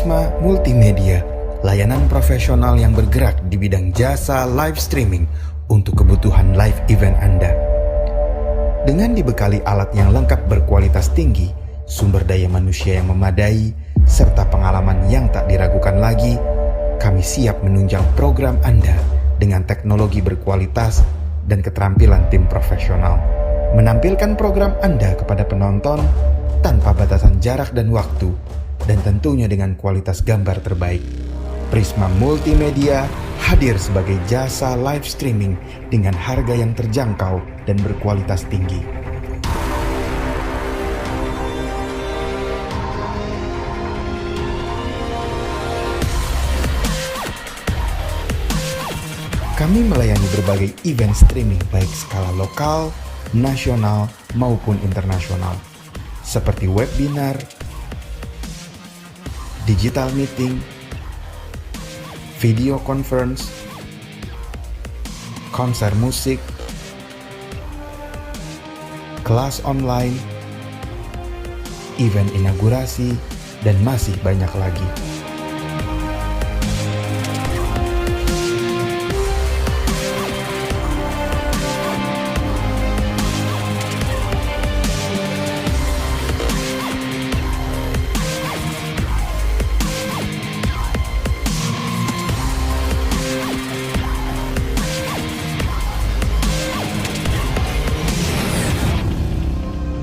Prisma Multimedia, layanan profesional yang bergerak di bidang jasa live streaming untuk kebutuhan live event Anda. Dengan dibekali alat yang lengkap berkualitas tinggi, sumber daya manusia yang memadai, serta pengalaman yang tak diragukan lagi, kami siap menunjang program Anda dengan teknologi berkualitas dan keterampilan tim profesional. Menampilkan program Anda kepada penonton tanpa batasan jarak dan waktu, dan tentunya dengan kualitas gambar terbaik. Prisma Multimedia hadir sebagai jasa live streaming dengan harga yang terjangkau dan berkualitas tinggi. Kami melayani berbagai event streaming baik skala lokal, nasional, maupun internasional, seperti webinar, digital meeting, video conference, konser musik, kelas online, event inaugurasi, dan masih banyak lagi.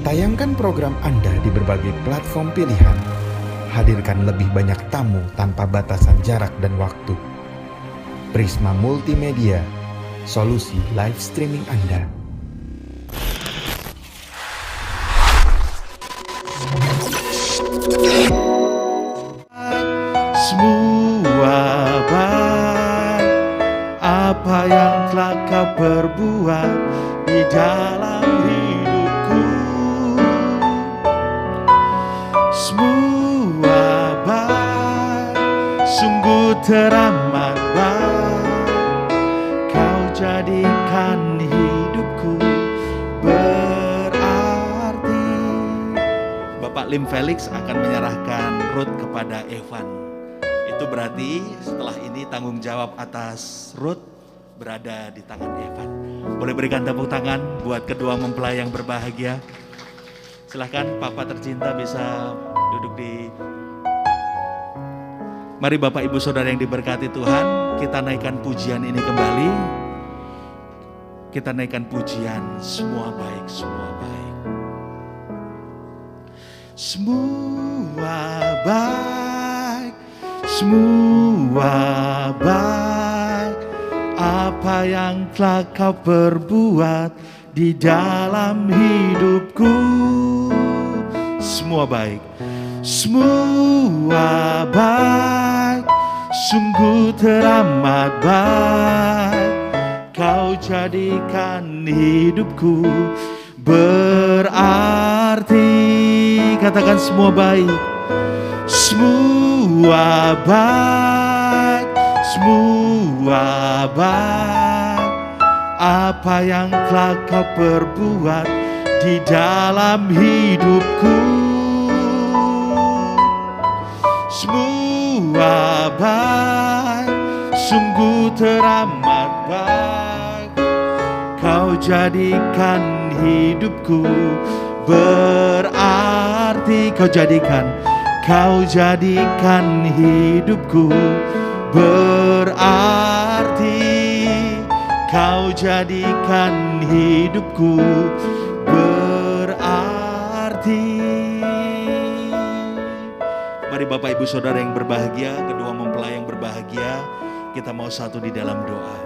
Tayangkan program Anda di berbagai platform pilihan. Hadirkan lebih banyak tamu tanpa batasan jarak dan waktu. Prisma Multimedia, solusi live streaming Anda. Semua baik, apa yang telah kau perbuat di dalam hidupku. Semua baik, sungguh teramat baik, kau jadikan hidupku berarti. Bapak Lim Felix akan menyerahkan Ruth kepada Evan. Itu berarti setelah ini tanggung jawab atas Ruth berada di tangan Evan. Boleh berikan tepuk tangan buat kedua mempelai yang berbahagia. Silahkan Papa tercinta bisa duduk di... Mari Bapak Ibu Saudara yang diberkati Tuhan, kita naikkan pujian ini kembali. Kita naikkan pujian, semua baik, semua baik. Semua baik, semua baik, apa yang telah kau perbuat di dalam hidupku. Semua baik, semua baik, sungguh teramat baik, kau jadikan hidupku berarti. Katakan semua baik, semua baik, semua baik, apa yang telah kau perbuat di dalam hidupku. Semua baik, sungguh teramat baik, kau jadikan hidupku berarti. Kau jadikan hidupku berarti, kau jadikan hidupku berarti. Mari Bapak Ibu Saudara yang berbahagia, kedua mempelai yang berbahagia, kita mau satu di dalam doa.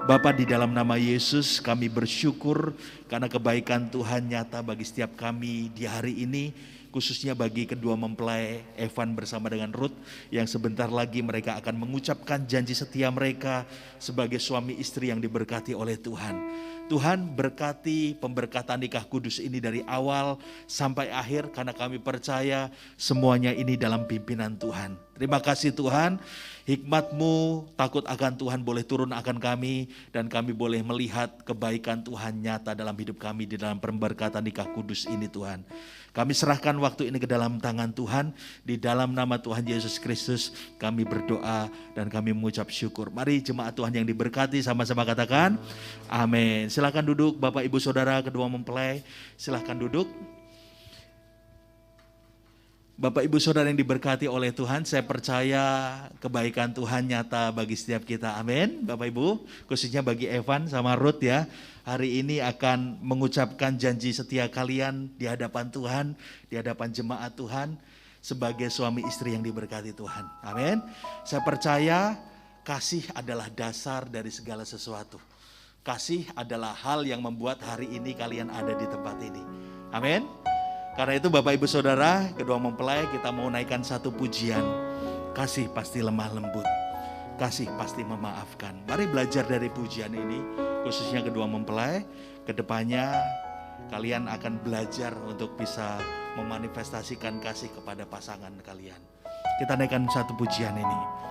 Bapa, di dalam nama Yesus kami bersyukur karena kebaikan Tuhan nyata bagi setiap kami di hari ini, khususnya bagi kedua mempelai Evan bersama dengan Ruth yang sebentar lagi mereka akan mengucapkan janji setia mereka sebagai suami istri yang diberkati oleh Tuhan. Tuhan berkati pemberkatan nikah kudus ini dari awal sampai akhir, karena kami percaya semuanya ini dalam pimpinan Tuhan. Terima kasih Tuhan, hikmat-Mu, takut akan Tuhan boleh turun akan kami, dan kami boleh melihat kebaikan Tuhan nyata dalam hidup kami di dalam pemberkatan nikah kudus ini Tuhan. Kami serahkan waktu ini ke dalam tangan Tuhan. Di dalam nama Tuhan Yesus Kristus kami berdoa dan kami mengucap syukur. Mari jemaat Tuhan yang diberkati sama-sama katakan amin. Silakan duduk Bapak Ibu Saudara kedua mempelai. Silakan duduk. Bapak Ibu Saudara yang diberkati oleh Tuhan, saya percaya kebaikan Tuhan nyata bagi setiap kita. Amin. Bapak Ibu, khususnya bagi Evan sama Ruth ya. Hari ini akan mengucapkan janji setia kalian di hadapan Tuhan, di hadapan jemaat Tuhan sebagai suami istri yang diberkati Tuhan. Amin. Saya percaya kasih adalah dasar dari segala sesuatu. Kasih adalah hal yang membuat hari ini kalian ada di tempat ini. Amin. Karena itu Bapak Ibu Saudara, kedua mempelai kita mau naikkan satu pujian. Kasih pasti lemah lembut, kasih pasti memaafkan. Mari belajar dari pujian ini, khususnya kedua mempelai. Kedepannya kalian akan belajar untuk bisa memanifestasikan kasih kepada pasangan kalian. Kita naikkan satu pujian ini.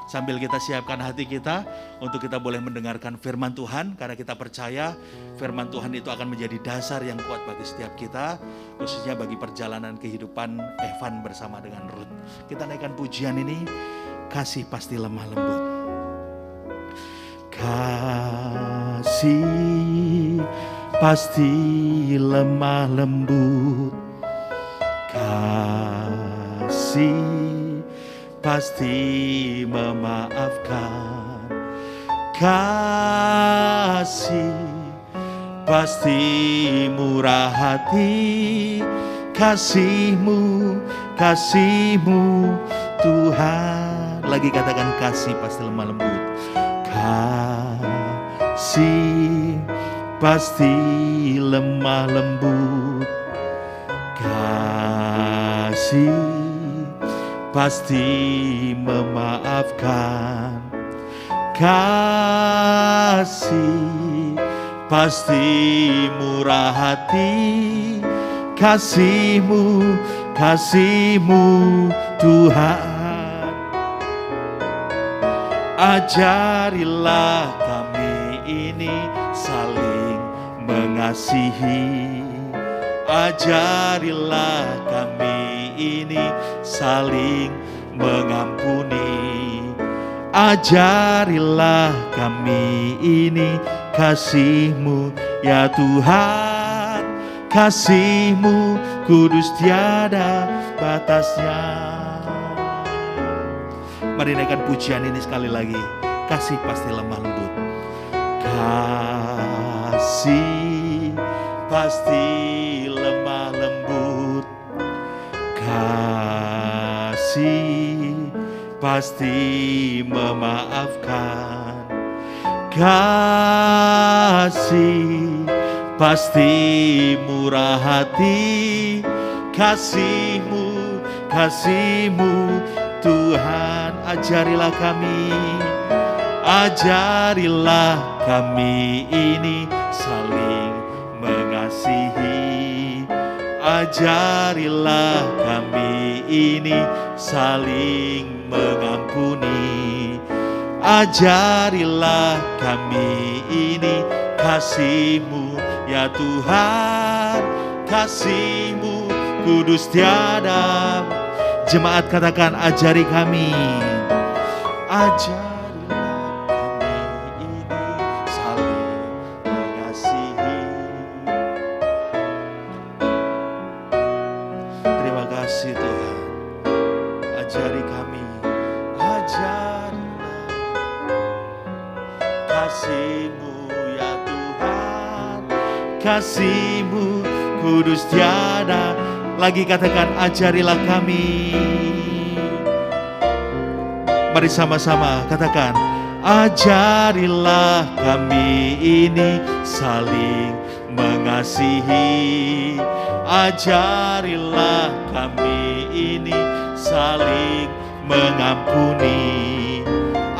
Sambil kita siapkan hati kita untuk kita boleh mendengarkan firman Tuhan. Karena kita percaya firman Tuhan itu akan menjadi dasar yang kuat bagi setiap kita. Khususnya bagi perjalanan kehidupan Evan bersama dengan Ruth. Kita naikkan pujian ini, kasih pasti lemah lembut. Kasih pasti lemah lembut. Kasih pasti memaafkan. Kasih pasti murah hati. Kasih-Mu Tuhan. Lagi katakan kasih pasti lemah lembut. Kasih pasti lemah lembut. Kasih pasti memaafkan. Kasih pasti murah hati. Kasih-Mu Tuhan. Ajarilah kami ini saling mengasihi. Ajarilah kami ini saling mengampuni. Ajarilah kami ini kasih-Mu ya Tuhan. Kasih-Mu kudus tiada batasnya. Mari naikkan pujian ini sekali lagi. Kasih pasti lemah lembut. Kasih pasti lemah lembut. Kasih pasti memaafkan. Kasih pasti murah hati. Kasih-Mu Tuhan. Ajarilah kami ini saling mengasihi. Ajarilah kami ini saling mengampuni. Ajarilah kami ini kasih-Mu ya Tuhan. Kasih-Mu kudus tiada. Jemaat katakan ajari kami. Ajarilah kami ini saling mengasihi. Terima kasih Tuhan. Ajari kami. Ajarilah kasih-Mu ya Tuhan. Kasih-Mu kudus tiada. Lagi katakan ajarilah kami. Mari sama-sama katakan ajarilah kami ini saling mengasihi. Ajarilah kami ini saling mengampuni.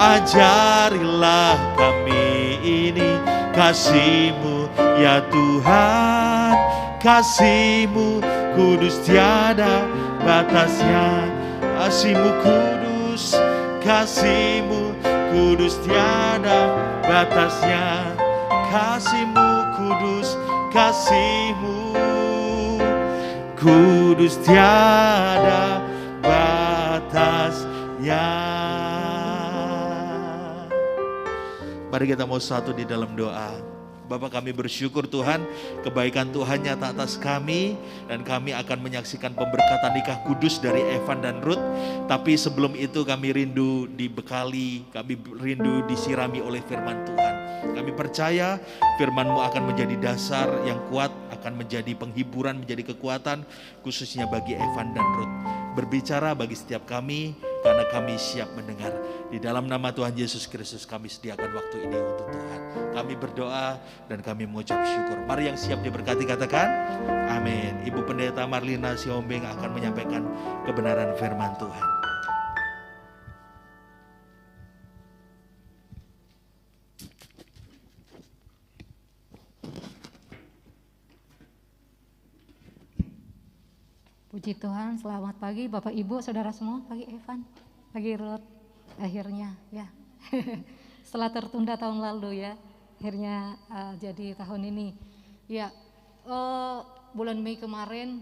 Ajarilah kami ini kasih-Mu ya Tuhan. Kasih-Mu kudus tiada batasnya. Kasih-Mu kudus, kasih-Mu kudus tiada batasnya. Kasih-Mu kudus, kasih-Mu, kudus tiada batasnya. Mari kita mau satu di dalam doa. Bapa, kami bersyukur Tuhan, kebaikan Tuhan nyata atas kami, dan kami akan menyaksikan pemberkatan nikah kudus dari Evan dan Ruth. Tapi sebelum itu kami rindu dibekali, kami rindu disirami oleh firman Tuhan. Kami percaya firman-Mu akan menjadi dasar yang kuat, akan menjadi penghiburan, menjadi kekuatan, khususnya bagi Evan dan Ruth. Berbicara bagi setiap kami, karena kami siap mendengar. Di dalam nama Tuhan Yesus Kristus kami sediakan waktu ini untuk Tuhan. Kami berdoa dan kami mengucap syukur. Mari yang siap diberkati katakan amin. Ibu Pendeta Marlina Siombing akan menyampaikan kebenaran firman Tuhan. Puji Tuhan, selamat pagi Bapak Ibu, Saudara semua, pagi Evan, pagi Ruth, akhirnya ya, setelah tertunda tahun lalu ya, akhirnya jadi tahun ini. Ya, bulan Mei kemarin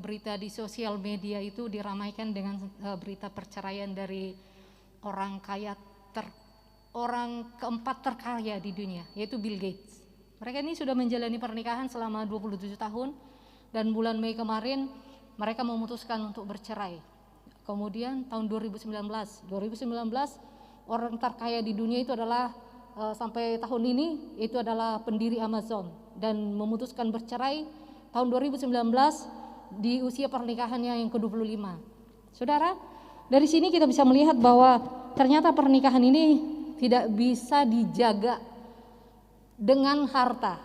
berita di sosial media itu diramaikan dengan berita perceraian dari orang keempat terkaya di dunia, yaitu Bill Gates. Mereka ini sudah menjalani pernikahan selama 27 tahun dan bulan Mei kemarin mereka memutuskan untuk bercerai. Kemudian tahun 2019 orang terkaya di dunia itu adalah sampai tahun ini itu adalah pendiri Amazon dan memutuskan bercerai tahun 2019 di usia pernikahannya yang ke-25. Saudara, dari sini kita bisa melihat bahwa ternyata pernikahan ini tidak bisa dijaga dengan harta.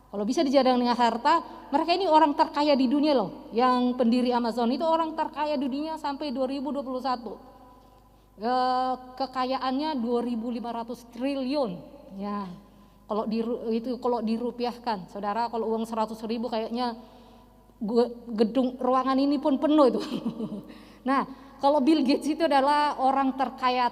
Kalau bisa dijaga dengan harta, mereka ini orang terkaya di dunia loh. Yang pendiri Amazon itu orang terkaya di dunia sampai 2021. Kekayaannya 2.500 triliun. Ya. Kalau dirupiahkan, saudara, kalau uang 100.000 kayaknya gedung ruangan ini pun penuh itu. Nah, kalau Bill Gates itu adalah orang terkaya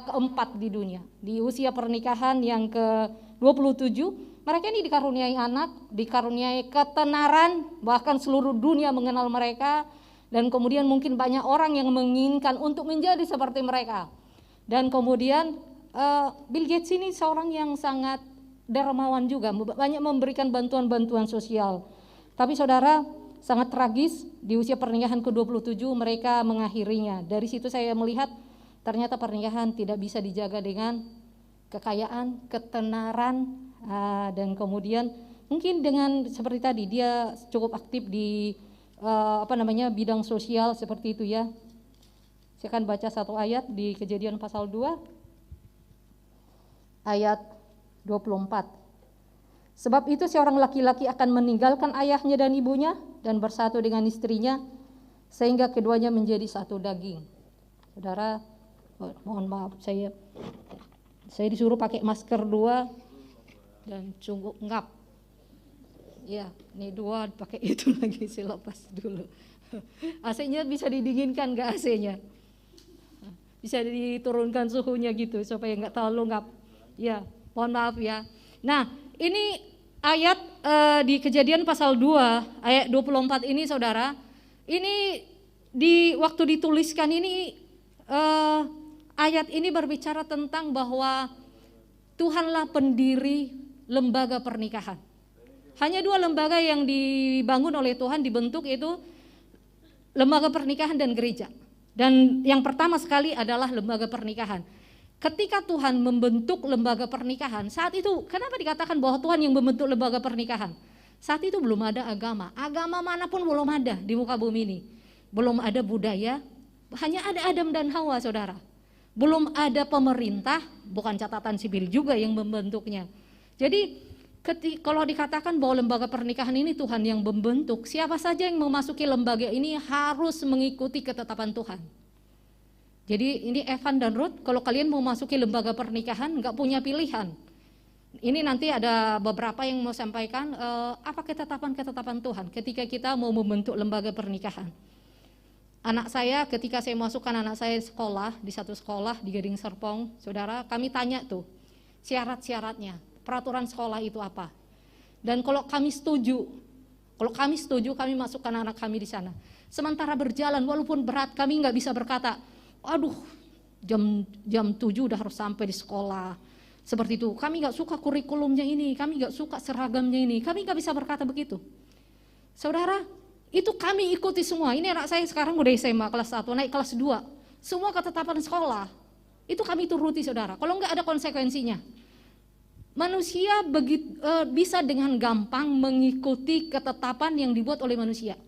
keempat di dunia. Di usia pernikahan yang ke-27, mereka ini dikaruniai anak, dikaruniai ketenaran, bahkan seluruh dunia mengenal mereka, dan kemudian mungkin banyak orang yang menginginkan untuk menjadi seperti mereka. Dan kemudian Bill Gates ini seorang yang sangat dermawan juga, banyak memberikan bantuan-bantuan sosial. Tapi saudara, sangat tragis di usia pernikahan ke-27 mereka mengakhirinya. Dari situ saya melihat ternyata pernikahan tidak bisa dijaga dengan kekayaan, ketenaran, dan kemudian mungkin dengan seperti tadi dia cukup aktif di bidang sosial seperti itu ya. Saya akan baca satu ayat di Kejadian pasal 2 ayat 24. Sebab itu seorang laki-laki akan meninggalkan ayahnya dan ibunya dan bersatu dengan istrinya sehingga keduanya menjadi satu daging. Saudara, mohon maaf saya disuruh pakai masker 2 dan cukup ngap. Ya, ini 2 pakai itu lagi, saya lepas dulu. AC-nya bisa didinginkan nggak AC-nya? Bisa diturunkan suhunya gitu supaya nggak terlalu ngap. Ya, mohon maaf ya. Nah, ini ayat di Kejadian pasal 2 ayat 24 ini saudara. Ini waktu dituliskan ini ayat ini berbicara tentang bahwa Tuhanlah pendiri lembaga pernikahan. Hanya 2 lembaga yang dibangun oleh Tuhan, dibentuk, itu lembaga pernikahan dan gereja. Dan yang pertama sekali adalah lembaga pernikahan. Ketika Tuhan membentuk lembaga pernikahan, saat itu kenapa dikatakan bahwa Tuhan yang membentuk lembaga pernikahan? Saat itu belum ada agama manapun belum ada di muka bumi ini. Belum ada budaya, hanya ada Adam dan Hawa, saudara. Belum ada pemerintah, bukan catatan sipil juga yang membentuknya. Jadi kalau dikatakan bahwa lembaga pernikahan ini Tuhan yang membentuk, siapa saja yang memasuki lembaga ini harus mengikuti ketetapan Tuhan. Jadi ini Evan dan Ruth, kalau kalian mau masuki lembaga pernikahan nggak punya pilihan. Ini nanti ada beberapa yang mau sampaikan apa ketetapan-ketetapan Tuhan ketika kita mau membentuk lembaga pernikahan. Anak saya, ketika saya masukkan anak saya sekolah, di satu sekolah di Gading Serpong, saudara, kami tanya tuh syarat-syaratnya, peraturan sekolah itu apa. Dan kalau kami setuju, kami masukkan anak kami di sana. Sementara berjalan, walaupun berat, kami nggak bisa berkata, aduh, jam 7 udah harus sampai di sekolah. Seperti itu. Kami nggak suka kurikulumnya ini, kami nggak suka seragamnya ini. Kami nggak bisa berkata begitu. Saudara, itu kami ikuti semua. Ini anak saya sekarang udah SMA kelas 1, naik kelas 2. Semua ketetapan sekolah, itu kami turuti, saudara. Kalau nggak ada konsekuensinya. Manusia bisa dengan gampang mengikuti ketetapan yang dibuat oleh manusia.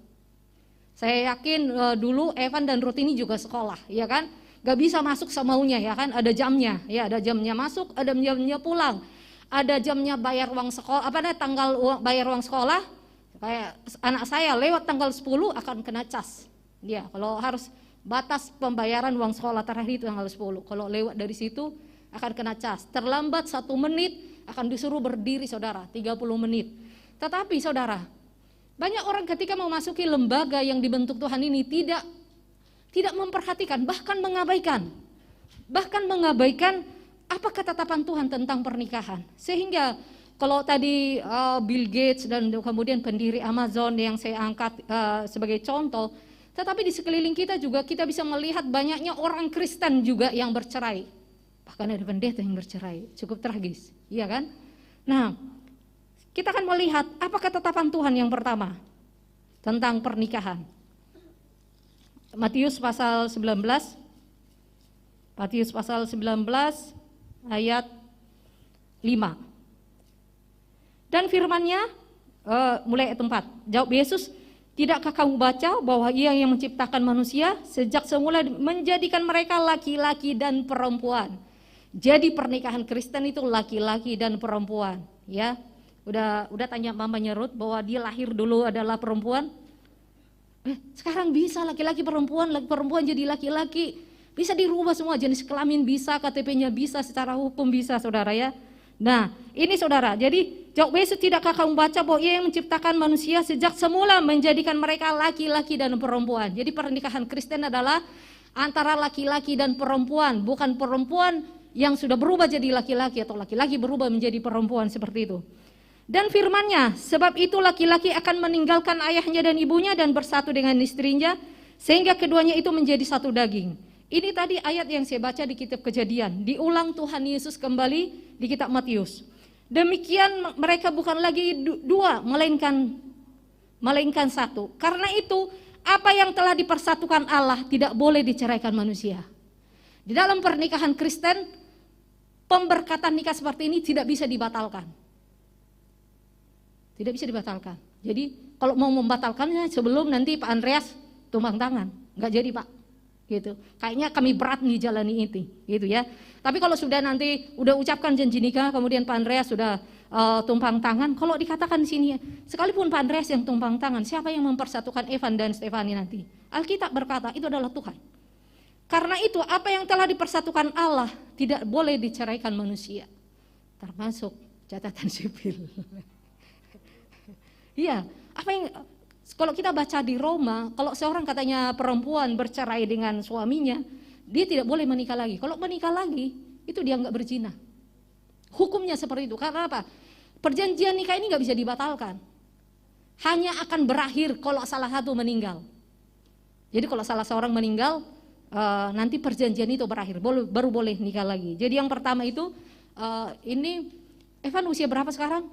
Saya yakin dulu Evan dan Ruth ini juga sekolah, ya kan? Gak bisa masuk semaunya, ya kan? Ada jamnya, ya ada jamnya masuk, ada jamnya pulang, ada jamnya bayar uang sekolah, tanggal bayar uang sekolah. Kayak anak saya lewat tanggal 10 akan kena cas. Ya, kalau harus batas pembayaran uang sekolah terakhir itu tanggal 10. Kalau lewat dari situ akan kena cas. Terlambat 1 menit akan disuruh berdiri, saudara, 30 menit. Tetapi saudara, banyak orang ketika memasuki lembaga yang dibentuk Tuhan ini tidak memperhatikan, bahkan mengabaikan apa ketetapan Tuhan tentang pernikahan. Sehingga kalau tadi Bill Gates dan kemudian pendiri Amazon yang saya angkat sebagai contoh, tetapi di sekeliling kita juga kita bisa melihat banyaknya orang Kristen juga yang bercerai. Bahkan ada pendeta yang bercerai, cukup tragis, iya kan? Nah, kita akan melihat apa ketetapan Tuhan yang pertama tentang pernikahan. Matius pasal 19 ayat 5. Dan firman-Nya mulai ayat 4. Jawab Yesus, tidakkah kamu baca bahwa Ia yang menciptakan manusia sejak semula menjadikan mereka laki-laki dan perempuan. Jadi pernikahan Kristen itu laki-laki dan perempuan, ya. Udah tanya mamanya Ruth bahwa dia lahir dulu adalah perempuan. Sekarang bisa laki-laki perempuan jadi laki-laki. Bisa dirubah semua, jenis kelamin bisa, KTP-nya bisa, secara hukum bisa, saudara ya. Nah, ini saudara, jadi jawab Yesus, tidakkah kamu baca bahwa Ia yang menciptakan manusia sejak semula menjadikan mereka laki-laki dan perempuan. Jadi pernikahan Kristen adalah antara laki-laki dan perempuan, bukan perempuan yang sudah berubah jadi laki-laki atau laki-laki berubah menjadi perempuan, seperti itu. Dan firman-Nya, sebab itu laki-laki akan meninggalkan ayahnya dan ibunya dan bersatu dengan istrinya, sehingga keduanya itu menjadi satu daging. Ini tadi ayat yang saya baca di kitab Kejadian, diulang Tuhan Yesus kembali di kitab Matius. Demikian mereka bukan lagi dua, melainkan satu. Karena itu, apa yang telah dipersatukan Allah tidak boleh diceraikan manusia. Di dalam pernikahan Kristen, pemberkatan nikah seperti ini tidak bisa dibatalkan. Tidak bisa dibatalkan. Jadi kalau mau membatalkannya sebelum nanti Pak Andreas tumpang tangan, nggak jadi Pak, gitu. Kayaknya kami berat nih jalani itu, gitu ya. Tapi kalau sudah nanti udah ucapkan janji nikah, kemudian Pak Andreas sudah tumpang tangan, kalau dikatakan di sini, sekalipun Pak Andreas yang tumpang tangan, siapa yang mempersatukan Evan dan Stefani nanti? Alkitab berkata itu adalah Tuhan. Karena itu apa yang telah dipersatukan Allah tidak boleh diceraikan manusia, termasuk catatan sipil. Iya, apa yang kalau kita baca di Roma, kalau seorang katanya perempuan bercerai dengan suaminya, dia tidak boleh menikah lagi. Kalau menikah lagi, itu dia nggak berzina. Hukumnya seperti itu. Karena apa? Perjanjian nikah ini nggak bisa dibatalkan. Hanya akan berakhir kalau salah satu meninggal. Jadi kalau salah seorang meninggal, nanti perjanjian itu berakhir, baru boleh nikah lagi. Jadi yang pertama itu, ini Evan usia berapa sekarang?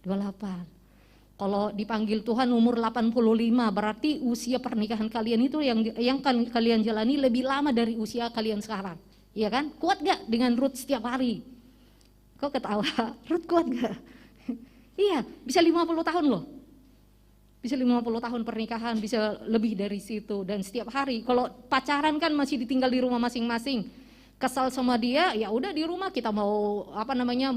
28. Kalau dipanggil Tuhan umur 85, berarti usia pernikahan kalian itu yang kalian jalani lebih lama dari usia kalian sekarang. Iya kan? Kuat gak dengan Ruth setiap hari? Kok ketawa? Ruth kuat gak? Iya, bisa 50 tahun loh. Bisa 50 tahun pernikahan, bisa lebih dari situ. Dan setiap hari, kalau pacaran kan masih ditinggal di rumah masing-masing. Kesal sama dia, ya udah di rumah kita mau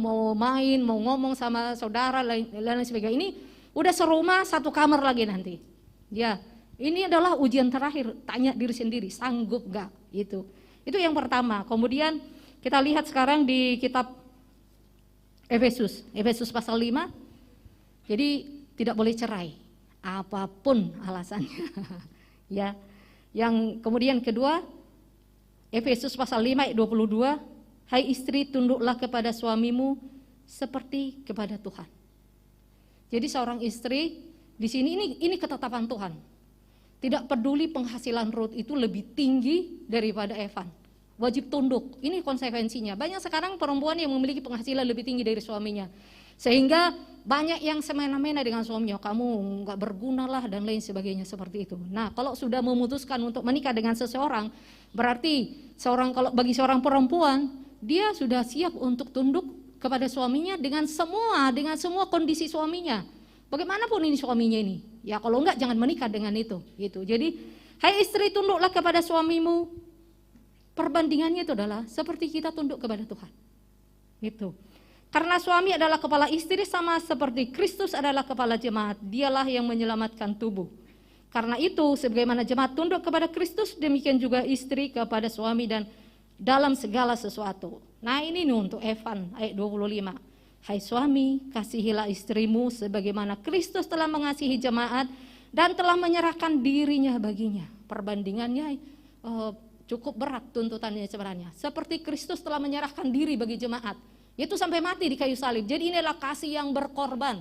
mau main, mau ngomong sama saudara lain sebagainya. Ini udah serumah satu kamar lagi nanti. Ya, ini adalah ujian terakhir. Tanya diri sendiri, sanggup gak? Itu yang pertama. Kemudian kita lihat sekarang di kitab Efesus pasal 5. Jadi tidak boleh cerai, apapun alasannya. Ya. Yang kemudian kedua, Efesus pasal 5 ayat 22, hai istri tunduklah kepada suamimu seperti kepada Tuhan. Jadi seorang istri di sini ini ketetapan Tuhan. Tidak peduli penghasilan Ruth itu lebih tinggi daripada Evan. Wajib tunduk. Ini konsekuensinya. Banyak sekarang perempuan yang memiliki penghasilan lebih tinggi dari suaminya. Sehingga banyak yang semena-mena dengan suaminya. Kamu nggak berguna lah dan lain sebagainya seperti itu. Nah, kalau sudah memutuskan untuk menikah dengan seseorang, berarti bagi seorang perempuan, dia sudah siap untuk tunduk kepada suaminya dengan semua kondisi suaminya. Bagaimanapun ini suaminya ini. Ya kalau enggak jangan menikah dengan itu. Gitu. Jadi, hai istri, tunduklah kepada suamimu. Perbandingannya itu adalah seperti kita tunduk kepada Tuhan. Gitu. Karena suami adalah kepala istri sama seperti Kristus adalah kepala jemaat. Dialah yang menyelamatkan tubuh. Karena itu sebagaimana jemaat tunduk kepada Kristus, demikian juga istri kepada suami dan dalam segala sesuatu. Nah ini nih untuk Evan ayat 25. Hai suami, kasihilah istrimu sebagaimana Kristus telah mengasihi jemaat dan telah menyerahkan dirinya baginya. Perbandingannya cukup berat tuntutannya sebenarnya. Seperti Kristus telah menyerahkan diri bagi jemaat, yaitu sampai mati di kayu salib. Jadi inilah kasih yang berkorban.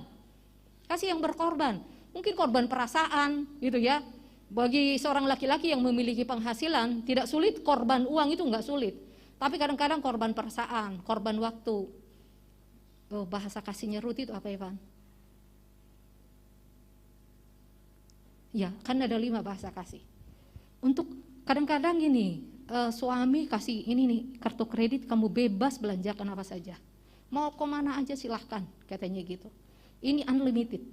Kasih yang berkorban. Mungkin korban perasaan gitu ya. Bagi seorang laki-laki yang memiliki penghasilan tidak sulit, korban uang itu enggak sulit. Tapi kadang-kadang korban perasaan, korban waktu. Oh, bahasa kasihnya Ruth itu apa, Evan? Ya, kan ada 5 bahasa kasih. Untuk kadang-kadang ini suami kasih ini nih kartu kredit, kamu bebas belanjakan apa saja. Mau kemana aja silahkan, katanya gitu. Ini unlimited.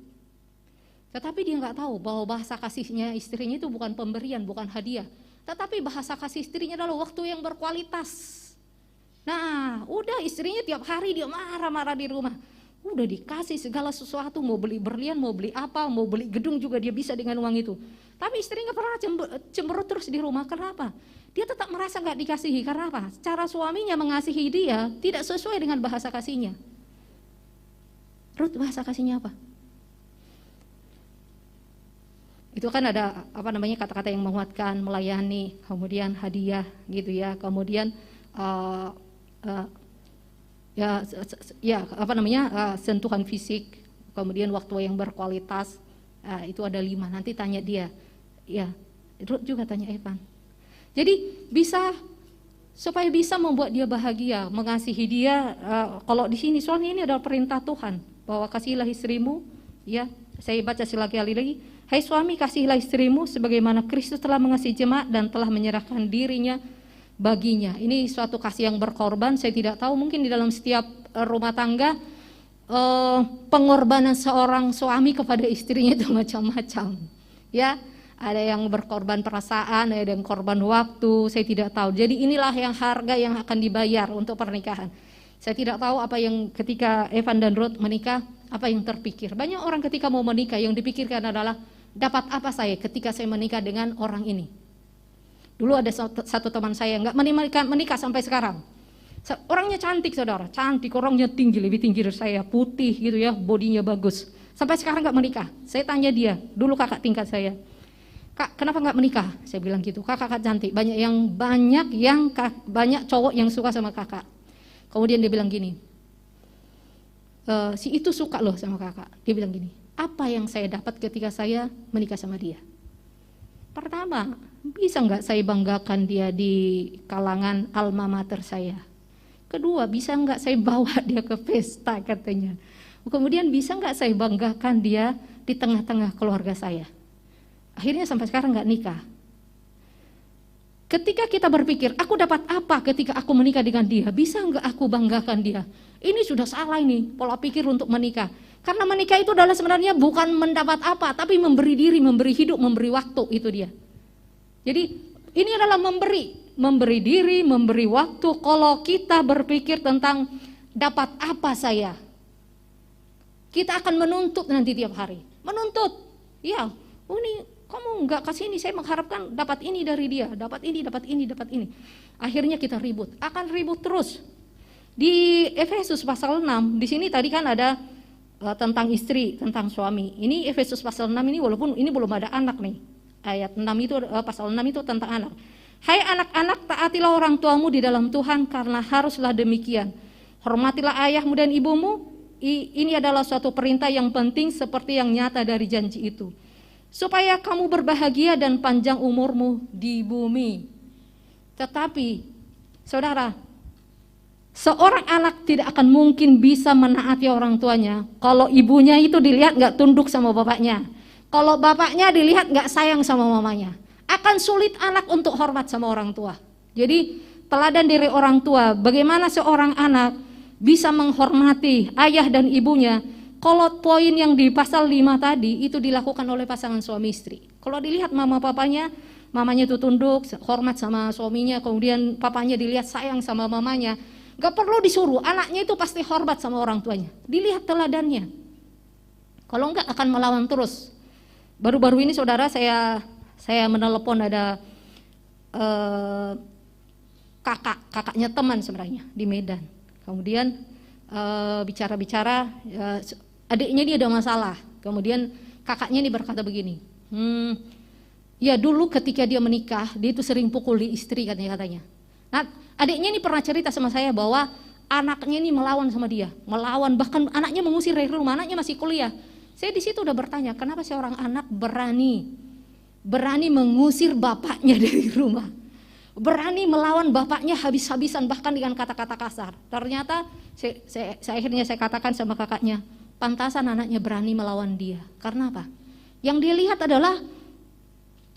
Tetapi dia nggak tahu bahwa bahasa kasihnya istrinya itu bukan pemberian, bukan hadiah. Tetapi bahasa kasih istrinya adalah waktu yang berkualitas. Nah, udah istrinya tiap hari dia marah-marah di rumah. Udah dikasih segala sesuatu, mau beli berlian, mau beli apa, mau beli gedung juga dia bisa dengan uang itu. Tapi istri nggak pernah cemberut terus di rumah. Kenapa? Dia tetap merasa nggak dikasihi. Karena apa? Cara suaminya mengasihi dia tidak sesuai dengan bahasa kasihnya. Ruth bahasa kasihnya apa? Itu kan ada kata-kata yang menguatkan, melayani, kemudian hadiah gitu ya, kemudian sentuhan fisik, kemudian waktu yang berkualitas. Itu ada 5. Nanti tanya dia. Ya, Ruth juga tanya Evan. Jadi supaya bisa membuat dia bahagia, mengasihi dia. Kalau di sini soalnya ini adalah perintah Tuhan bahwa kasihilah istrimu. Ya, saya baca sekali lagi. Hai suami, kasihilah istrimu sebagaimana Kristus telah mengasihi jemaat dan telah menyerahkan dirinya baginya. Ini suatu kasih yang berkorban. Saya tidak tahu, mungkin di dalam setiap rumah tangga pengorbanan seorang suami kepada istrinya itu macam-macam. Ya, ada yang berkorban perasaan, ada yang korban waktu, saya tidak tahu. Jadi inilah yang harga yang akan dibayar untuk pernikahan. Saya tidak tahu apa yang ketika Evan dan Ruth menikah, apa yang terpikir. Banyak orang ketika mau menikah yang dipikirkan adalah dapat apa saya ketika saya menikah dengan orang ini. Dulu ada satu teman saya nggak menikah sampai sekarang. Orangnya cantik saudara, cantik, orangnya tinggi, lebih tinggi dari saya, putih gitu ya, bodinya bagus. Sampai sekarang nggak menikah. Saya tanya dia, dulu kakak tingkat saya, Kak kenapa nggak menikah? Saya bilang gitu, kakak cantik, banyak cowok yang suka sama kakak. Kemudian dia bilang gini, si itu suka loh sama kakak. Dia bilang gini, apa yang saya dapat ketika saya menikah sama dia? Pertama, bisa nggak saya banggakan dia di kalangan alma mater saya? Kedua, bisa nggak saya bawa dia ke pesta katanya? Kemudian bisa nggak saya banggakan dia di tengah-tengah keluarga saya? Akhirnya sampai sekarang nggak nikah. Ketika kita berpikir, aku dapat apa ketika aku menikah dengan dia? Bisa nggak aku banggakan dia? Ini sudah salah ini, pola pikir untuk menikah. Karena menikah itu adalah sebenarnya bukan mendapat apa, tapi memberi diri, memberi hidup, memberi waktu, itu dia. Jadi ini adalah memberi diri, memberi waktu. Kalau kita berpikir tentang dapat apa saya, kita akan menuntut nanti tiap hari. Menuntut, ya, ini kamu nggak kasih ini, saya mengharapkan dapat ini dari dia, dapat ini. Akhirnya kita ribut, akan ribut terus. Di Efesus pasal 6, di sini tadi kan ada tentang istri, tentang suami. Ini Efesus pasal 6 ini walaupun ini belum ada anak nih. Ayat 6 itu pasal 6 itu tentang anak. Hai anak-anak, taatilah orang tuamu di dalam Tuhan karena haruslah demikian. Hormatilah ayahmu dan ibumu. ini adalah suatu perintah yang penting seperti yang nyata dari janji itu. Supaya kamu berbahagia dan panjang umurmu di bumi. Tetapi, saudara, seorang anak tidak akan mungkin bisa menaati orang tuanya kalau ibunya itu dilihat gak tunduk sama bapaknya. Kalau bapaknya dilihat gak sayang sama mamanya. Akan sulit anak untuk hormat sama orang tua. Jadi, teladan dari orang tua, bagaimana seorang anak bisa menghormati ayah dan ibunya. Kalau poin yang di pasal 5 tadi itu dilakukan oleh pasangan suami istri. Kalau dilihat mama papanya, mamanya itu tunduk, hormat sama suaminya, kemudian papanya dilihat sayang sama mamanya. Gak perlu disuruh, anaknya itu pasti hormat sama orang tuanya. Dilihat teladannya. Kalau enggak akan melawan terus. Baru-baru ini saudara saya menelepon ada kakaknya teman sebenarnya di Medan. Kemudian bicara-bicara, adiknya dia ada masalah. Kemudian kakaknya ini berkata begini, ya dulu ketika dia menikah, dia itu sering pukul istri katanya. Nah, adiknya ini pernah cerita sama saya bahwa anaknya ini melawan sama dia, bahkan anaknya mengusir dari rumah, anaknya masih kuliah. Saya di situ udah bertanya, kenapa seorang anak berani mengusir bapaknya dari rumah, berani melawan bapaknya habis-habisan bahkan dengan kata-kata kasar. Ternyata akhirnya saya katakan sama kakaknya, pantasan anaknya berani melawan dia. Karena apa? Yang dia lihat adalah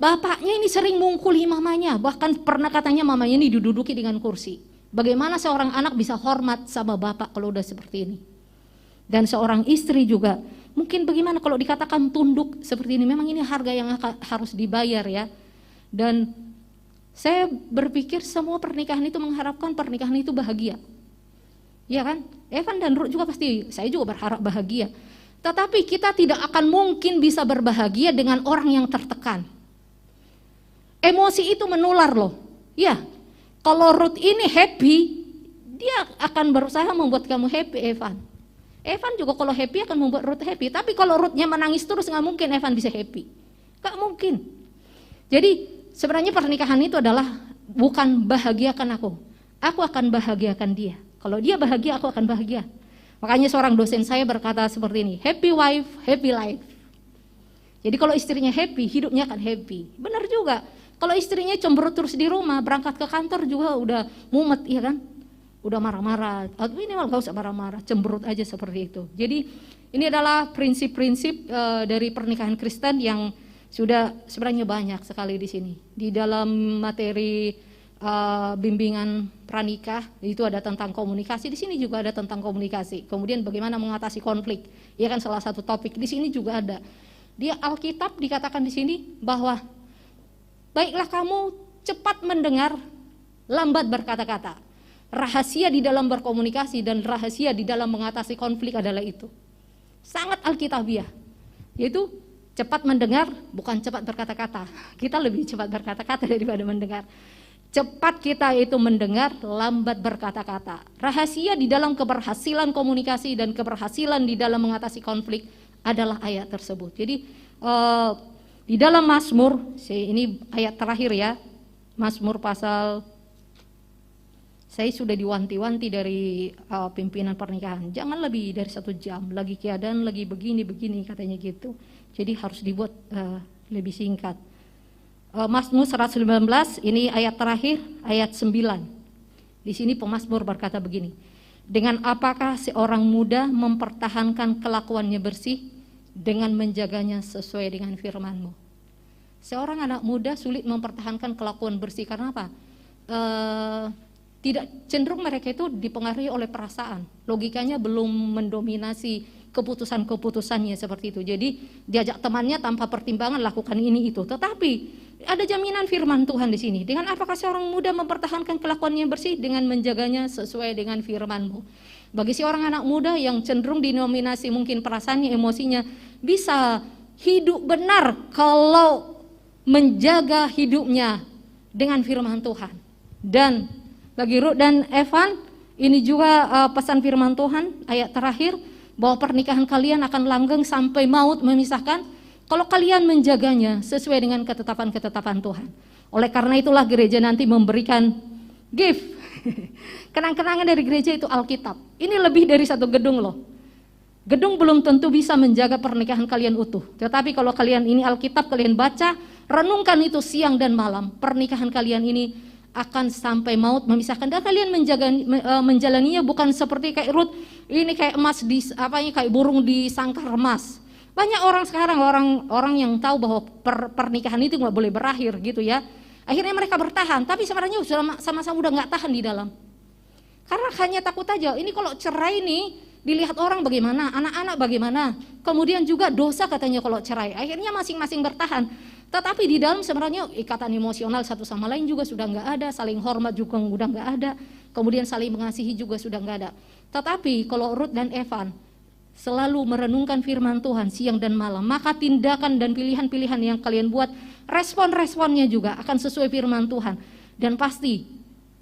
bapaknya ini sering mungkuli mamanya, bahkan pernah katanya mamanya ini diduduki dengan kursi. Bagaimana seorang anak bisa hormat sama bapak kalau udah seperti ini? Dan seorang istri juga, mungkin bagaimana kalau dikatakan tunduk seperti ini? Memang ini harga yang harus dibayar ya. Dan saya berpikir semua pernikahan itu mengharapkan pernikahan itu bahagia. Ya kan? Evan dan Ruth juga pasti, saya juga berharap bahagia. Tetapi kita tidak akan mungkin bisa berbahagia dengan orang yang tertekan. Emosi itu menular loh. Ya, kalau Ruth ini happy, dia akan berusaha membuat kamu happy, Evan. Evan juga kalau happy akan membuat Ruth happy. Tapi kalau Ruthnya menangis terus, nggak mungkin Evan bisa happy. Nggak mungkin. Jadi sebenarnya pernikahan itu adalah bukan bahagiakan aku akan bahagiakan dia. Kalau dia bahagia, aku akan bahagia. Makanya seorang dosen saya berkata seperti ini, happy wife, happy life. Jadi kalau istrinya happy, hidupnya akan happy. Benar juga. Kalau istrinya cemberut terus di rumah, berangkat ke kantor juga udah mumet, ya kan? Udah marah-marah. Atau ini malah gak usah marah-marah, cemberut aja seperti itu. Jadi ini adalah prinsip-prinsip dari pernikahan Kristen yang sudah sebenarnya banyak sekali di sini. Di dalam materi bimbingan pranikah itu ada tentang komunikasi, di sini juga ada tentang komunikasi. Kemudian bagaimana mengatasi konflik, ya kan salah satu topik di sini juga ada. Di Alkitab dikatakan di sini bahwa baiklah kamu cepat mendengar, lambat berkata-kata. Rahasia di dalam berkomunikasi dan rahasia di dalam mengatasi konflik adalah itu. Sangat alkitabiah. Yaitu cepat mendengar, bukan cepat berkata-kata. Kita lebih cepat berkata-kata daripada mendengar. Cepat kita itu mendengar, lambat berkata-kata. Rahasia di dalam keberhasilan komunikasi dan keberhasilan di dalam mengatasi konflik adalah ayat tersebut. Jadi di dalam Mazmur, ini ayat terakhir ya, Mazmur pasal, saya sudah diwanti-wanti dari pimpinan pernikahan, jangan lebih dari 1 jam, lagi keadaan lagi begini katanya gitu. Jadi harus dibuat lebih singkat. Mazmur 119, ini ayat terakhir, ayat 9. Di sini pemazmur berkata begini, dengan apakah seorang muda mempertahankan kelakuannya bersih dengan menjaganya sesuai dengan firman-Mu. Seorang anak muda sulit mempertahankan kelakuan bersih karena apa? Tidak cenderung mereka itu dipengaruhi oleh perasaan. Logikanya belum mendominasi keputusan-keputusannya seperti itu. Jadi diajak temannya tanpa pertimbangan lakukan ini itu. Tetapi ada jaminan firman Tuhan di sini. Dengan apakah seorang muda mempertahankan kelakuannya bersih dengan menjaganya sesuai dengan firman-Mu. Bagi seorang anak muda yang cenderung dinominasi mungkin perasaannya, emosinya, bisa hidup benar kalau menjaga hidupnya dengan firman Tuhan. Dan bagi Ruth dan Evan, ini juga pesan firman Tuhan, ayat terakhir, bahwa pernikahan kalian akan langgeng sampai maut memisahkan, kalau kalian menjaganya sesuai dengan ketetapan-ketetapan Tuhan. Oleh karena itulah gereja nanti memberikan gift. Kenang-kenangan dari gereja itu Alkitab. Ini lebih dari 1 gedung loh. Gedung belum tentu bisa menjaga pernikahan kalian utuh. Tetapi kalau kalian ini Alkitab kalian baca, renungkan itu siang dan malam, pernikahan kalian ini akan sampai maut memisahkan. Dan kalian menjalaninya bukan seperti kayak Ruth, ini kayak emas di kayak burung di sangkar emas. Banyak orang sekarang orang yang tahu bahwa pernikahan itu nggak boleh berakhir gitu ya. Akhirnya mereka bertahan, tapi sebenarnya sudah sama-sama udah nggak tahan di dalam. Karena hanya takut aja. Ini kalau cerai nih dilihat orang bagaimana, anak-anak bagaimana. Kemudian juga dosa katanya kalau cerai. Akhirnya masing-masing bertahan. Tetapi di dalam sebenarnya ikatan emosional satu sama lain juga sudah nggak ada, saling hormat juga udah nggak ada, kemudian saling mengasihi juga sudah nggak ada. Tetapi kalau Ruth dan Evan selalu merenungkan firman Tuhan siang dan malam, maka tindakan dan pilihan-pilihan yang kalian buat, respon-responnya juga akan sesuai firman Tuhan. Dan pasti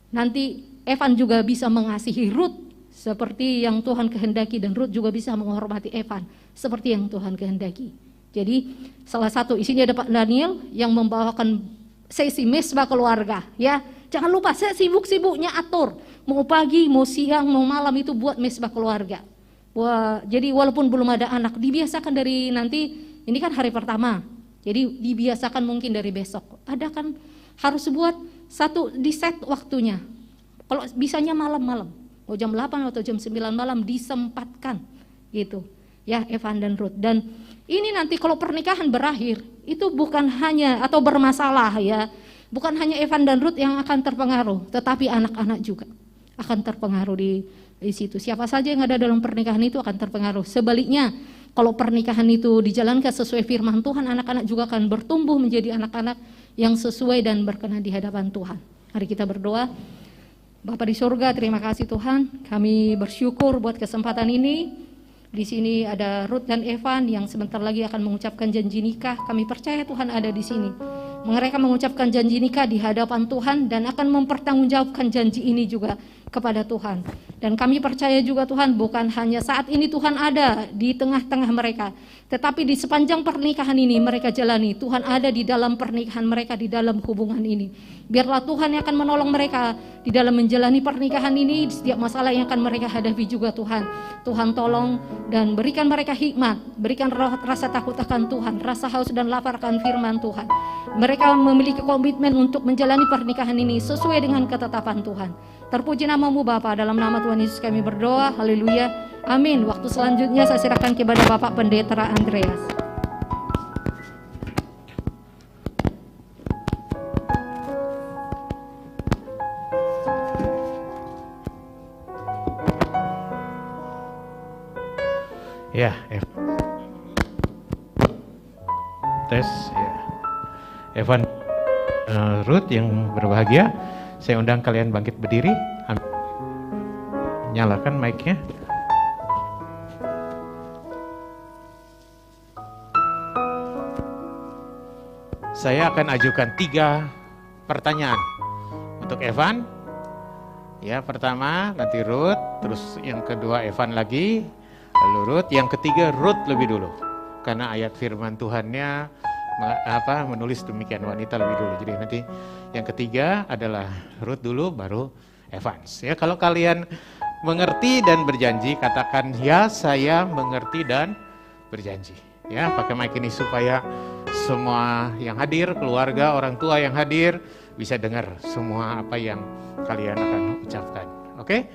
nanti Evan juga bisa mengasihi Ruth seperti yang Tuhan kehendaki, dan Ruth juga bisa menghormati Evan seperti yang Tuhan kehendaki. Jadi salah satu isinya ada Pak Daniel yang membawakan sesi mesbah keluarga ya. Jangan lupa saya sibuk-sibuknya atur, mau pagi, mau siang, mau malam itu buat mesbah keluarga. Wah, jadi walaupun belum ada anak, dibiasakan dari nanti, ini kan hari pertama. Jadi dibiasakan mungkin dari besok. Ada kan harus buat satu di set waktunya. Kalau bisanya malam-malam, mau jam 8 atau jam 9 malam disempatkan gitu. Ya, Evan dan Ruth. Dan ini nanti kalau pernikahan berakhir, itu bukan hanya atau bermasalah ya, bukan hanya Evan dan Ruth yang akan terpengaruh, tetapi anak-anak juga akan terpengaruh di situ. Siapa saja yang ada dalam pernikahan itu akan terpengaruh. Sebaliknya, kalau pernikahan itu dijalankan sesuai firman Tuhan, anak-anak juga akan bertumbuh menjadi anak-anak yang sesuai dan berkenan di hadapan Tuhan. Mari kita berdoa. Bapa di surga, terima kasih Tuhan. Kami bersyukur buat kesempatan ini. Di sini ada Ruth dan Evan yang sebentar lagi akan mengucapkan janji nikah. Kami percaya Tuhan ada di sini. Mereka mengucapkan janji nikah di hadapan Tuhan dan akan mempertanggungjawabkan janji ini juga kepada Tuhan. Dan kami percaya juga Tuhan, bukan hanya saat ini Tuhan ada di tengah-tengah mereka, tetapi di sepanjang pernikahan ini mereka jalani, Tuhan ada di dalam pernikahan mereka, di dalam hubungan ini. Biarlah Tuhan yang akan menolong mereka di dalam menjalani pernikahan ini, setiap masalah yang akan mereka hadapi juga Tuhan. Tuhan tolong dan berikan mereka hikmat, berikan rasa takut akan Tuhan, rasa haus dan lapar akan firman Tuhan. Mereka memiliki komitmen untuk menjalani pernikahan ini sesuai dengan ketetapan Tuhan. Terpuji namamu Bapa, dalam nama Tuhan Yesus kami berdoa, haleluya, amin. Waktu selanjutnya saya serahkan kepada Bapak Pendeta Andreas. Ya, tes ya. Evan, Ruth yang berbahagia, saya undang kalian bangkit berdiri. Nyalakan mic-nya. Saya akan ajukan 3 pertanyaan untuk Evan. Ya, pertama nanti Ruth, terus yang kedua Evan lagi, lalu Ruth, yang ketiga Ruth lebih dulu. Karena ayat firman Tuhannya menulis demikian, wanita lebih dulu. Jadi nanti yang ketiga adalah Ruth dulu, baru Evans. Ya, kalau kalian mengerti dan berjanji, katakan ya saya mengerti dan berjanji. Ya, pakai mic ini supaya semua yang hadir, keluarga, orang tua yang hadir bisa dengar semua apa yang kalian akan ucapkan. Oke?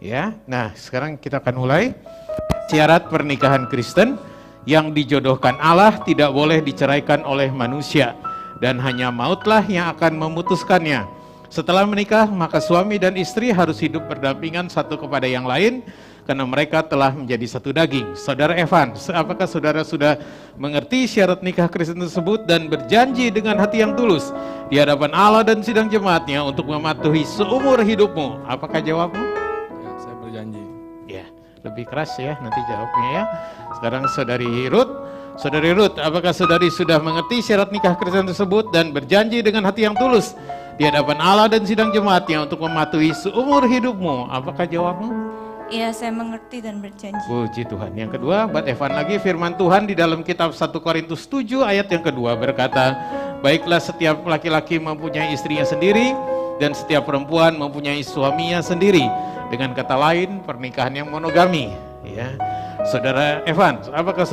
Ya. Nah, sekarang kita akan mulai. Syarat pernikahan Kristen, yang dijodohkan Allah tidak boleh diceraikan oleh manusia, dan hanya mautlah yang akan memutuskannya. Setelah menikah, maka suami dan istri harus hidup berdampingan satu kepada yang lain, karena mereka telah menjadi satu daging. Saudara Evan, apakah saudara sudah mengerti syarat nikah Kristen tersebut dan berjanji dengan hati yang tulus di hadapan Allah dan sidang jemaatnya untuk mematuhi seumur hidupmu? Apakah jawabmu? Ya, saya berjanji. Ya, lebih keras ya nanti jawabnya ya. Sekarang Saudari Ruth, apakah saudari sudah mengerti syarat nikah Kristen tersebut dan berjanji dengan hati yang tulus di hadapan Allah dan sidang jemaatnya untuk mematuhi seumur hidupmu? Apakah jawabmu? Iya, saya mengerti dan berjanji. Puji Tuhan. Yang kedua, buat Evan lagi, firman Tuhan di dalam kitab 1 Korintus 7 ayat yang kedua berkata, baiklah setiap laki-laki mempunyai istrinya sendiri dan setiap perempuan mempunyai suaminya sendiri. Dengan kata lain, pernikahan yang monogami. Ya, Saudara Evan, apakah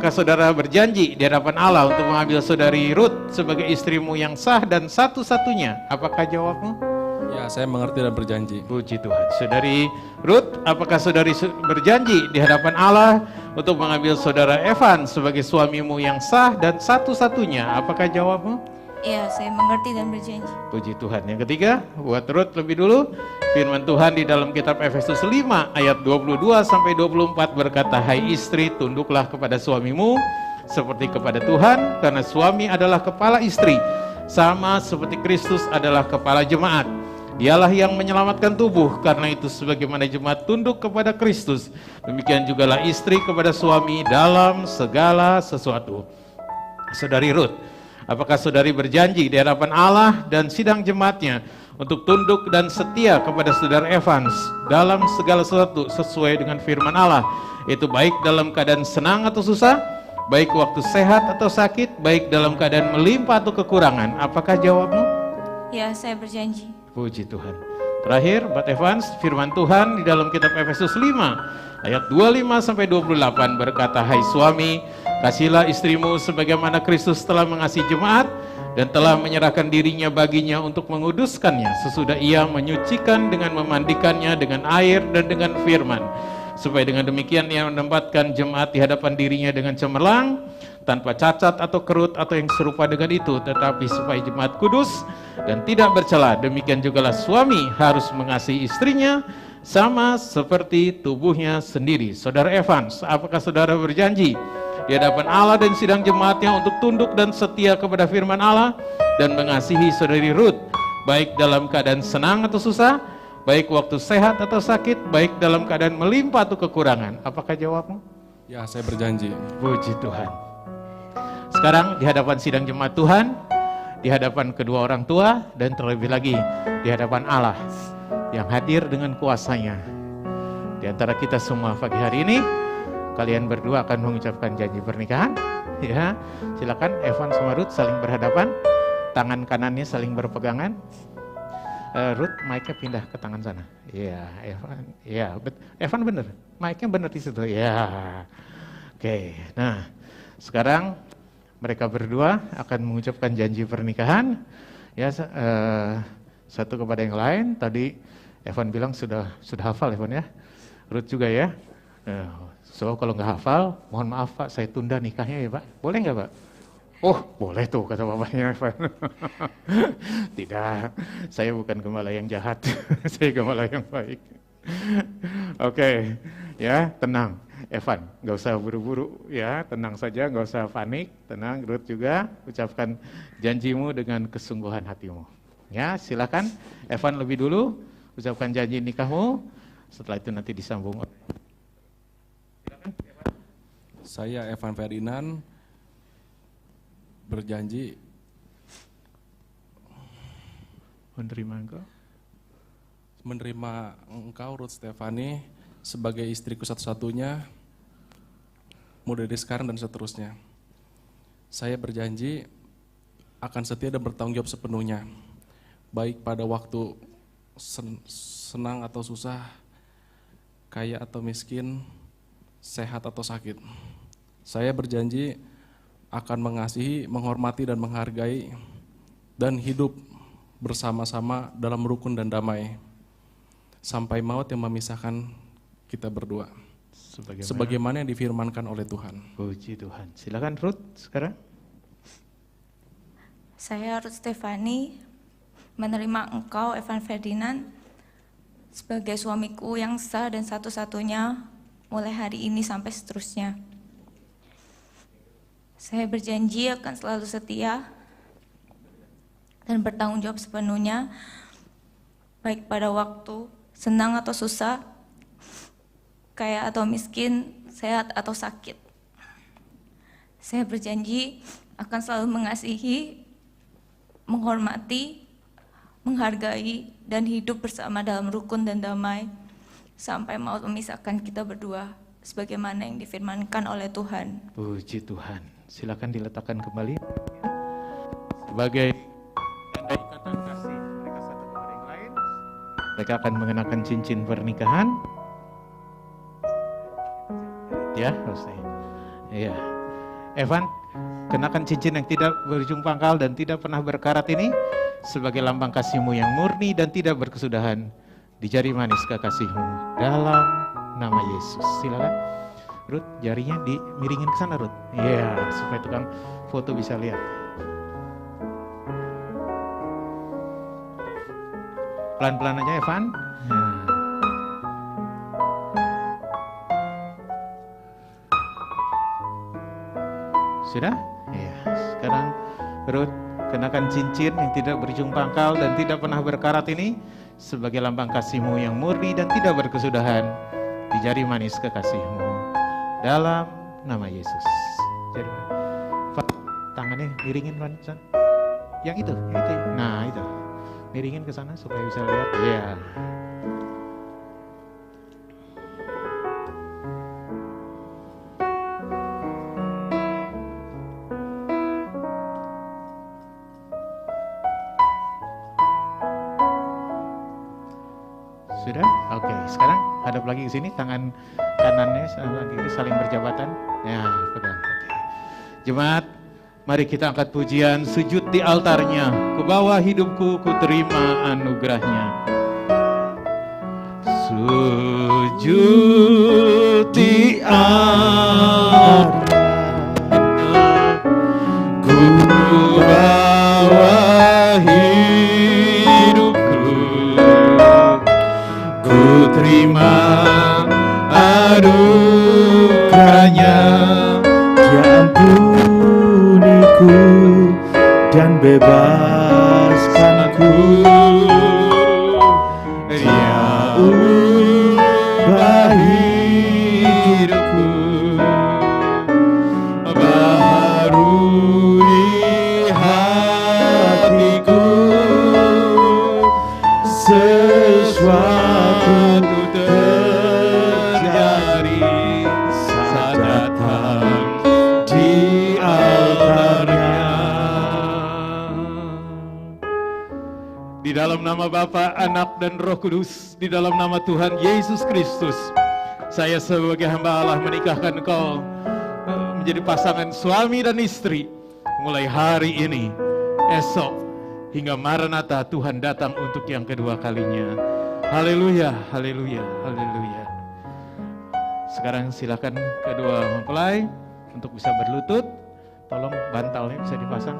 saudara berjanji di hadapan Allah untuk mengambil saudari Ruth sebagai istrimu yang sah dan satu-satunya? Apakah jawabmu? Ya, saya mengerti dan berjanji. Puji Tuhan. Saudari Ruth, apakah saudari berjanji di hadapan Allah untuk mengambil saudara Evan sebagai suamimu yang sah dan satu-satunya? Apakah jawabmu? Ya, saya mengerti dan berjanji. Puji Tuhan. Yang ketiga, buat Ruth lebih dulu. Firman Tuhan di dalam kitab Efesus 5 ayat 22 sampai 24 berkata, "Hai istri, tunduklah kepada suamimu seperti kepada Tuhan, karena suami adalah kepala istri, sama seperti Kristus adalah kepala jemaat. Dialah yang menyelamatkan tubuh, karena itu sebagaimana jemaat tunduk kepada Kristus, demikian jugalah istri kepada suami dalam segala sesuatu." Saudari Ruth, apakah saudari berjanji di hadapan Allah dan sidang jemaatnya untuk tunduk dan setia kepada saudara Evans dalam segala sesuatu sesuai dengan firman Allah, itu baik dalam keadaan senang atau susah, baik waktu sehat atau sakit, baik dalam keadaan melimpah atau kekurangan? Apakah jawabmu? Ya, saya berjanji. Puji Tuhan. Terakhir, buat Evans, firman Tuhan di dalam kitab Efesus 5 ayat 25 sampai 28 berkata, "Hai suami, kasihilah istrimu sebagaimana Kristus telah mengasihi jemaat dan telah menyerahkan dirinya baginya untuk menguduskannya, sesudah ia menyucikan dengan memandikannya dengan air dan dengan firman, supaya dengan demikian ia menempatkan jemaat di hadapan dirinya dengan cemerlang, tanpa cacat atau kerut atau yang serupa dengan itu, tetapi supaya jemaat kudus dan tidak bercela. Demikian jugalah suami harus mengasihi istrinya sama seperti tubuhnya sendiri." Saudara Evans, apakah saudara berjanji di hadapan Allah dan sidang jemaatnya untuk tunduk dan setia kepada firman Allah dan mengasihi saudari Ruth, baik dalam keadaan senang atau susah, baik waktu sehat atau sakit, baik dalam keadaan melimpah atau kekurangan? Apakah jawabmu? Ya, saya berjanji. Puji Tuhan. Sekarang di hadapan sidang jemaat Tuhan, di hadapan kedua orang tua, dan terlebih lagi di hadapan Allah yang hadir dengan kuasanya. Di antara kita semua pagi hari ini, kalian berdua akan mengucapkan janji pernikahan. Ya, silakan Evan sama Ruth saling berhadapan, tangan kanannya saling berpegangan. Ruth, mic-nya pindah ke tangan sana. Iya, Evan. Iya, Evan bener. Mic-nya bener di situ. Ya. Oke. Nah, sekarang mereka berdua akan mengucapkan janji pernikahan. Ya, satu kepada yang lain. Tadi Evan bilang sudah hafal, Evan ya. Ruth juga ya. So kalau nggak hafal, mohon maaf Pak, saya tunda nikahnya ya Pak. Boleh nggak Pak? Oh boleh tuh kata bapaknya Evan. Tidak, saya bukan gembala yang jahat, saya gembala yang baik. Oke, ya tenang Evan, nggak usah buru-buru ya, tenang saja, nggak usah panik, tenang. Ruth juga, ucapkan janjimu dengan kesungguhan hatimu. Ya silakan Evan lebih dulu, ucapkan janji nikahmu, setelah itu nanti disambung. Saya Evan Ferdinand berjanji menerima engkau Ruth Stefani sebagai istriku satu-satunya, mulai dari sekarang dan seterusnya. Saya berjanji akan setia dan bertanggung jawab sepenuhnya, baik pada waktu senang atau susah, kaya atau miskin, sehat atau sakit. Saya berjanji akan mengasihi, menghormati dan menghargai dan hidup bersama-sama dalam rukun dan damai sampai maut yang memisahkan kita berdua. Sebagaimana yang difirmankan oleh Tuhan. Puji Tuhan. Silakan Ruth sekarang. Saya Ruth Stefani menerima engkau Evan Ferdinand sebagai suamiku yang sah dan satu-satunya mulai hari ini sampai seterusnya. Saya berjanji akan selalu setia dan bertanggung jawab sepenuhnya, baik pada waktu senang atau susah, kaya atau miskin, sehat atau sakit. Saya berjanji akan selalu mengasihi, menghormati, menghargai, dan hidup bersama dalam rukun dan damai sampai maut memisahkan kita berdua, sebagaimana yang difirmankan oleh Tuhan. Puji Tuhan. Silakan diletakkan kembali sebagai tanda ikatan kasih Mereka akan mengenakan cincin pernikahan. Ya, selesai. Iya. Evan, kenakan cincin yang tidak berujung pangkal dan tidak pernah berkarat ini sebagai lambang kasihmu yang murni dan tidak berkesudahan di jari manis kekasihmu dalam nama Yesus. Silakan. Ruth, jarinya dimiringin ke sana, Ruth. Iya, supaya tukang foto bisa lihat. Pelan-pelan aja, Evan. Nah. Sudah? Ya, sekarang Ruth kenakan cincin yang tidak berujung pangkal dan tidak pernah berkarat ini sebagai lambang kasihmu yang murni dan tidak berkesudahan di jari manis kekasihmu dalam nama Yesus. Jari tangannya miringin Van. Yang itu. Nah itu, miringin ke sana supaya bisa lihat. Ya. Sudah? Oke, sekarang hadap lagi ke sini, tangan kanannya sama kiri saling berjabatan. Ya, pegang. Oke. Jemaat, mari kita angkat pujian, sujud di altarnya. Ku bawa hidupku, ku terima anugerahnya. Sujud di altarnya, ku bawa terima anugerahnya. Dia ampuniku dan bebaskanku. Dia ubah hidupku, baharui hatiku. Sesuatu terjadi saat datang di altarnya. Di dalam nama Bapa, Anak dan Roh Kudus, di dalam nama Tuhan Yesus Kristus, saya sebagai hamba Allah menikahkan engkau menjadi pasangan suami dan istri mulai hari ini, esok, hingga Maranatha Tuhan datang untuk yang kedua kalinya. Haleluya, haleluya, haleluya. Sekarang silakan kedua mempelai untuk bisa berlutut. Tolong bantalnya bisa dipasang.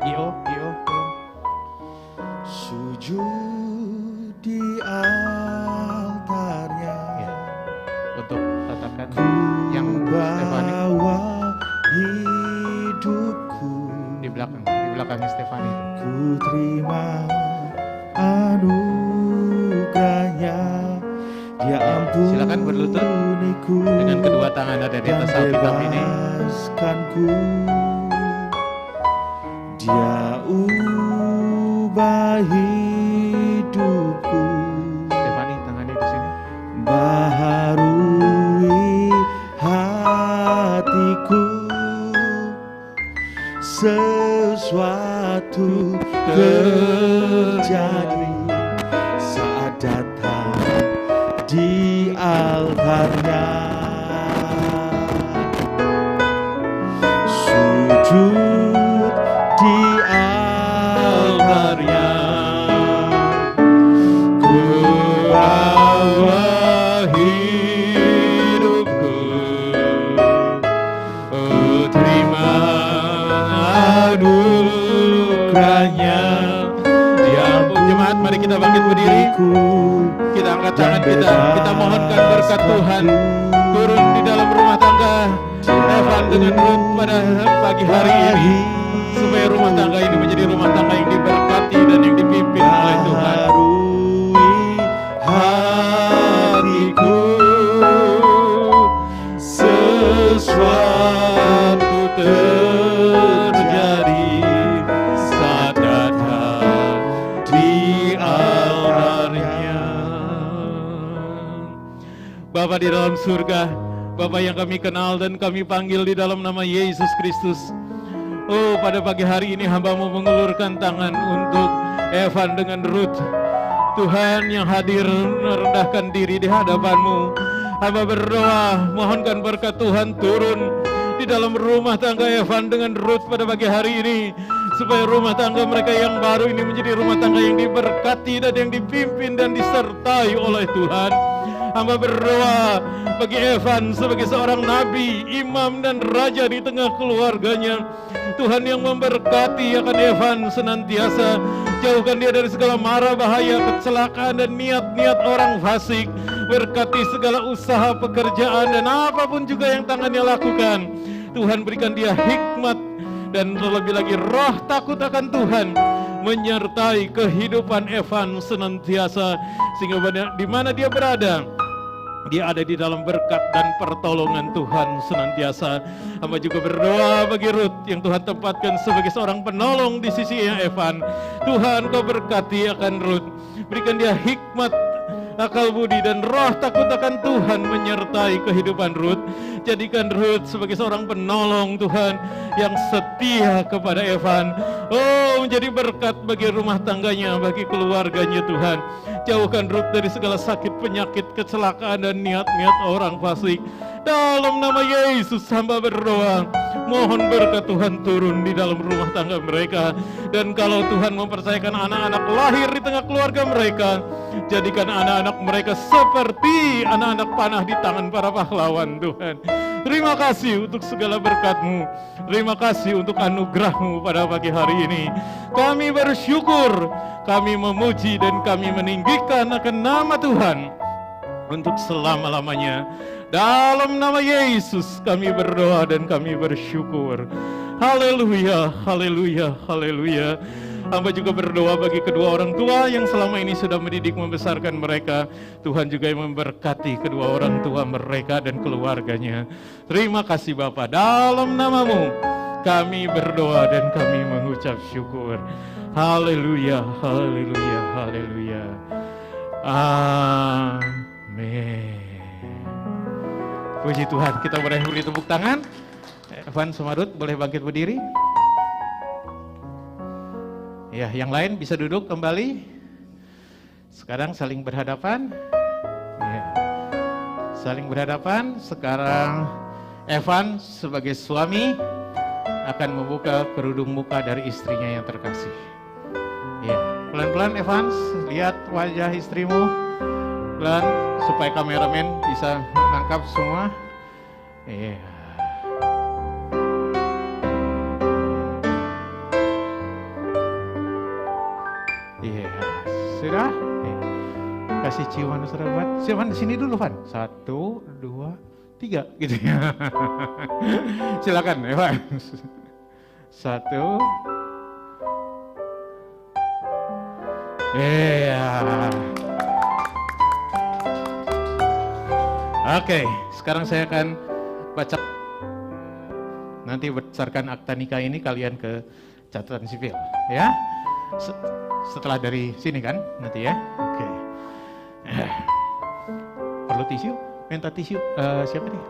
Iyo. Sujud di altarnya. Ya. Untuk katakan yang Stefani. Hidupku di belakangnya Stefani. Ku terima anugerahnya. Dia ampuniku. Silakan berlutut dengan kedua tangan ada di atas Alkitab ini. Dia ubah hidupku. Stefani, tangannya di sini. Baharui hatiku. Sesuatu terjadi saat datang di altarnya. Sujud di altarnya, ku bawa hidupku, oh terima anugerahnya. Jemaat, mari kita bangkit berdiri. Kita angkat tangan kita mohonkan berkat Tuhan turun di dalam rumah tangga Evan dengan Ruth pada pagi hari ini, supaya rumah tangga ini menjadi rumah tangga yang diberkati dan yang dipimpin oleh Tuhan. Hatiku, sesuatu terjadi saat datang di altarnya. Bapa di dalam surga, Bapa yang kami kenal dan kami panggil di dalam nama Yesus Kristus. Oh, pada pagi hari ini hamba-Mu mengulurkan tangan untuk Evan dengan Ruth. Tuhan yang hadir merendahkan diri di hadapan-Mu. Hamba berdoa, mohonkan berkat Tuhan turun di dalam rumah tangga Evan dengan Ruth pada pagi hari ini, supaya rumah tangga mereka yang baru ini menjadi rumah tangga yang diberkati dan yang dipimpin dan disertai oleh Tuhan. Hamba berdoa bagi Evan sebagai seorang nabi, imam dan raja di tengah keluarganya. Tuhan yang memberkati akan Evan senantiasa. Jauhkan dia dari segala mara bahaya, kecelakaan dan niat-niat orang fasik. Berkati segala usaha pekerjaan dan apapun juga yang tangannya lakukan. Tuhan berikan dia hikmat dan terlebih lagi roh takut akan Tuhan menyertai kehidupan Evan senantiasa, sehingga di mana dia berada, dia ada di dalam berkat dan pertolongan Tuhan senantiasa. Hamba juga berdoa bagi Ruth yang Tuhan tempatkan sebagai seorang penolong di sisinya Evan. Tuhan, Kau berkati akan Ruth, berikan dia hikmat, akal budi dan roh takut akan Tuhan menyertai kehidupan Ruth. Jadikan Ruth sebagai seorang penolong Tuhan yang setia kepada Evan. Oh, menjadi berkat bagi rumah tangganya, bagi keluarganya Tuhan. Jauhkan Ruth dari segala sakit, penyakit, kecelakaan dan niat-niat orang fasik. Dalam nama Yesus hamba berdoa, mohon berkat Tuhan turun di dalam rumah tangga mereka. Dan kalau Tuhan mempercayakan anak-anak lahir di tengah keluarga mereka, jadikan anak-anak mereka seperti anak-anak panah di tangan para pahlawan Tuhan. Terima kasih untuk segala berkat-Mu. Terima kasih untuk anugerah-Mu pada pagi hari ini. Kami bersyukur, kami memuji dan kami meninggikan akan nama Tuhan untuk selama-lamanya. Dalam nama Yesus kami berdoa dan kami bersyukur. Haleluya, haleluya, haleluya. Hamba juga berdoa bagi kedua orang tua yang selama ini sudah mendidik membesarkan mereka. Tuhan juga yang memberkati kedua orang tua mereka dan keluarganya. Terima kasih Bapa, dalam nama-Mu kami berdoa dan kami mengucap syukur. Haleluya, haleluya, haleluya. Amin. Puji Tuhan, kita boleh beri tepuk tangan. Evan sama Ruth boleh bangkit berdiri. Ya, yang lain bisa duduk kembali. Sekarang saling berhadapan. Ya. Saling berhadapan. Sekarang Evan sebagai suami akan membuka kerudung muka dari istrinya yang terkasih. Ya, pelan-pelan Evan, lihat wajah istrimu. Pelan supaya kameramen bisa menangkap semua. Iya. Iya, sudah. Kasih ciuman saudara buat. Siapa di sini dulu, Van? 1, 2, 3 gitu ya. Silakan, Evan. 1. Iya. Oke, sekarang saya akan baca. Nanti berdasarkan akta nikah ini kalian ke catatan sipil, ya. Setelah dari sini kan, nanti ya. Oke. Perlu tisu? Minta tisu. Siapa nih?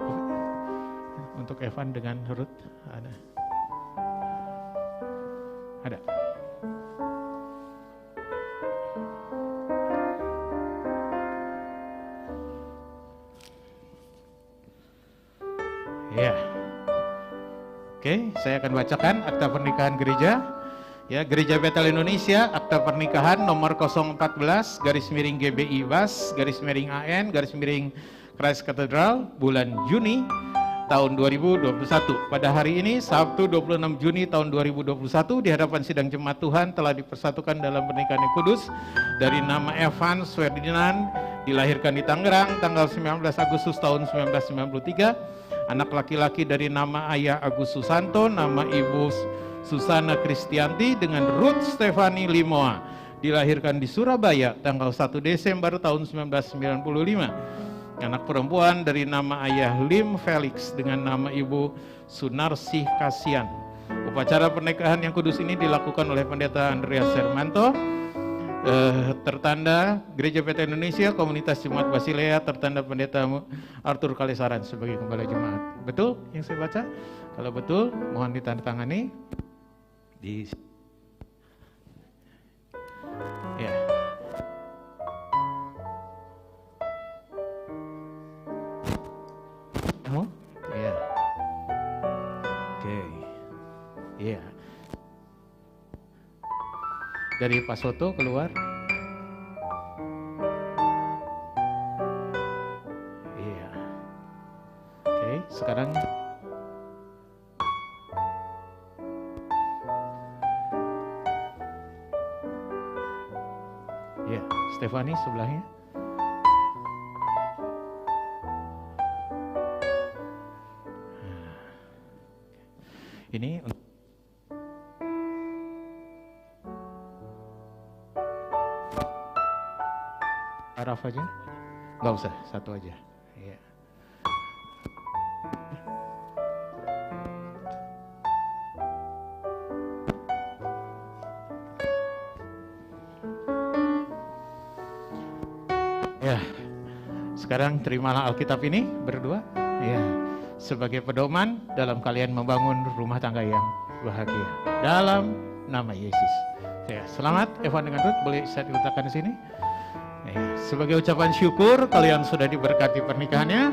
Untuk Evan dengan Ruth ada. Ada. Ya. Oke, saya akan bacakan akta pernikahan gereja. Ya, Gereja Betel Indonesia, akta pernikahan nomor 014 /GBI Bas /AN Christ Cathedral bulan Juni tahun 2021. Pada hari ini Sabtu 26 Juni tahun 2021 di hadapan sidang jemaat Tuhan telah dipersatukan dalam pernikahan yang kudus dari nama Evan Ferdinand, dilahirkan di Tangerang tanggal 19 Agustus tahun 1993. Anak laki-laki dari nama ayah Agus Susanto, nama ibu Susana Kristianti dengan Ruth Stefani Limoa, dilahirkan di Surabaya tanggal 1 Desember tahun 1995. Anak perempuan dari nama ayah Lim Felix dengan nama ibu Sunarsih Kasian. Upacara pernikahan yang kudus ini dilakukan oleh Pendeta Andreas Hermanto, tertanda Gereja Betel Indonesia, Komunitas Jemaat Basilea, tertanda Pendeta Arthur Kalesaran sebagai Gembala Jemaat. Betul yang saya baca? Kalau betul, mohon ditandatangani. Ya. Iya. Dari Pak Soto keluar. Iya. Oke, sekarang ya, Stefani sebelahnya. Ini Araf aja? Nggak usah, satu aja. Iya. Ya, sekarang terimalah Alkitab ini berdua. Ya, sebagai pedoman dalam kalian membangun rumah tangga yang bahagia. Dalam nama Yesus. Ya, selamat Evan dengan Ruth, boleh saya diletakkan di sini. Ya, sebagai ucapan syukur kalian sudah diberkati pernikahannya.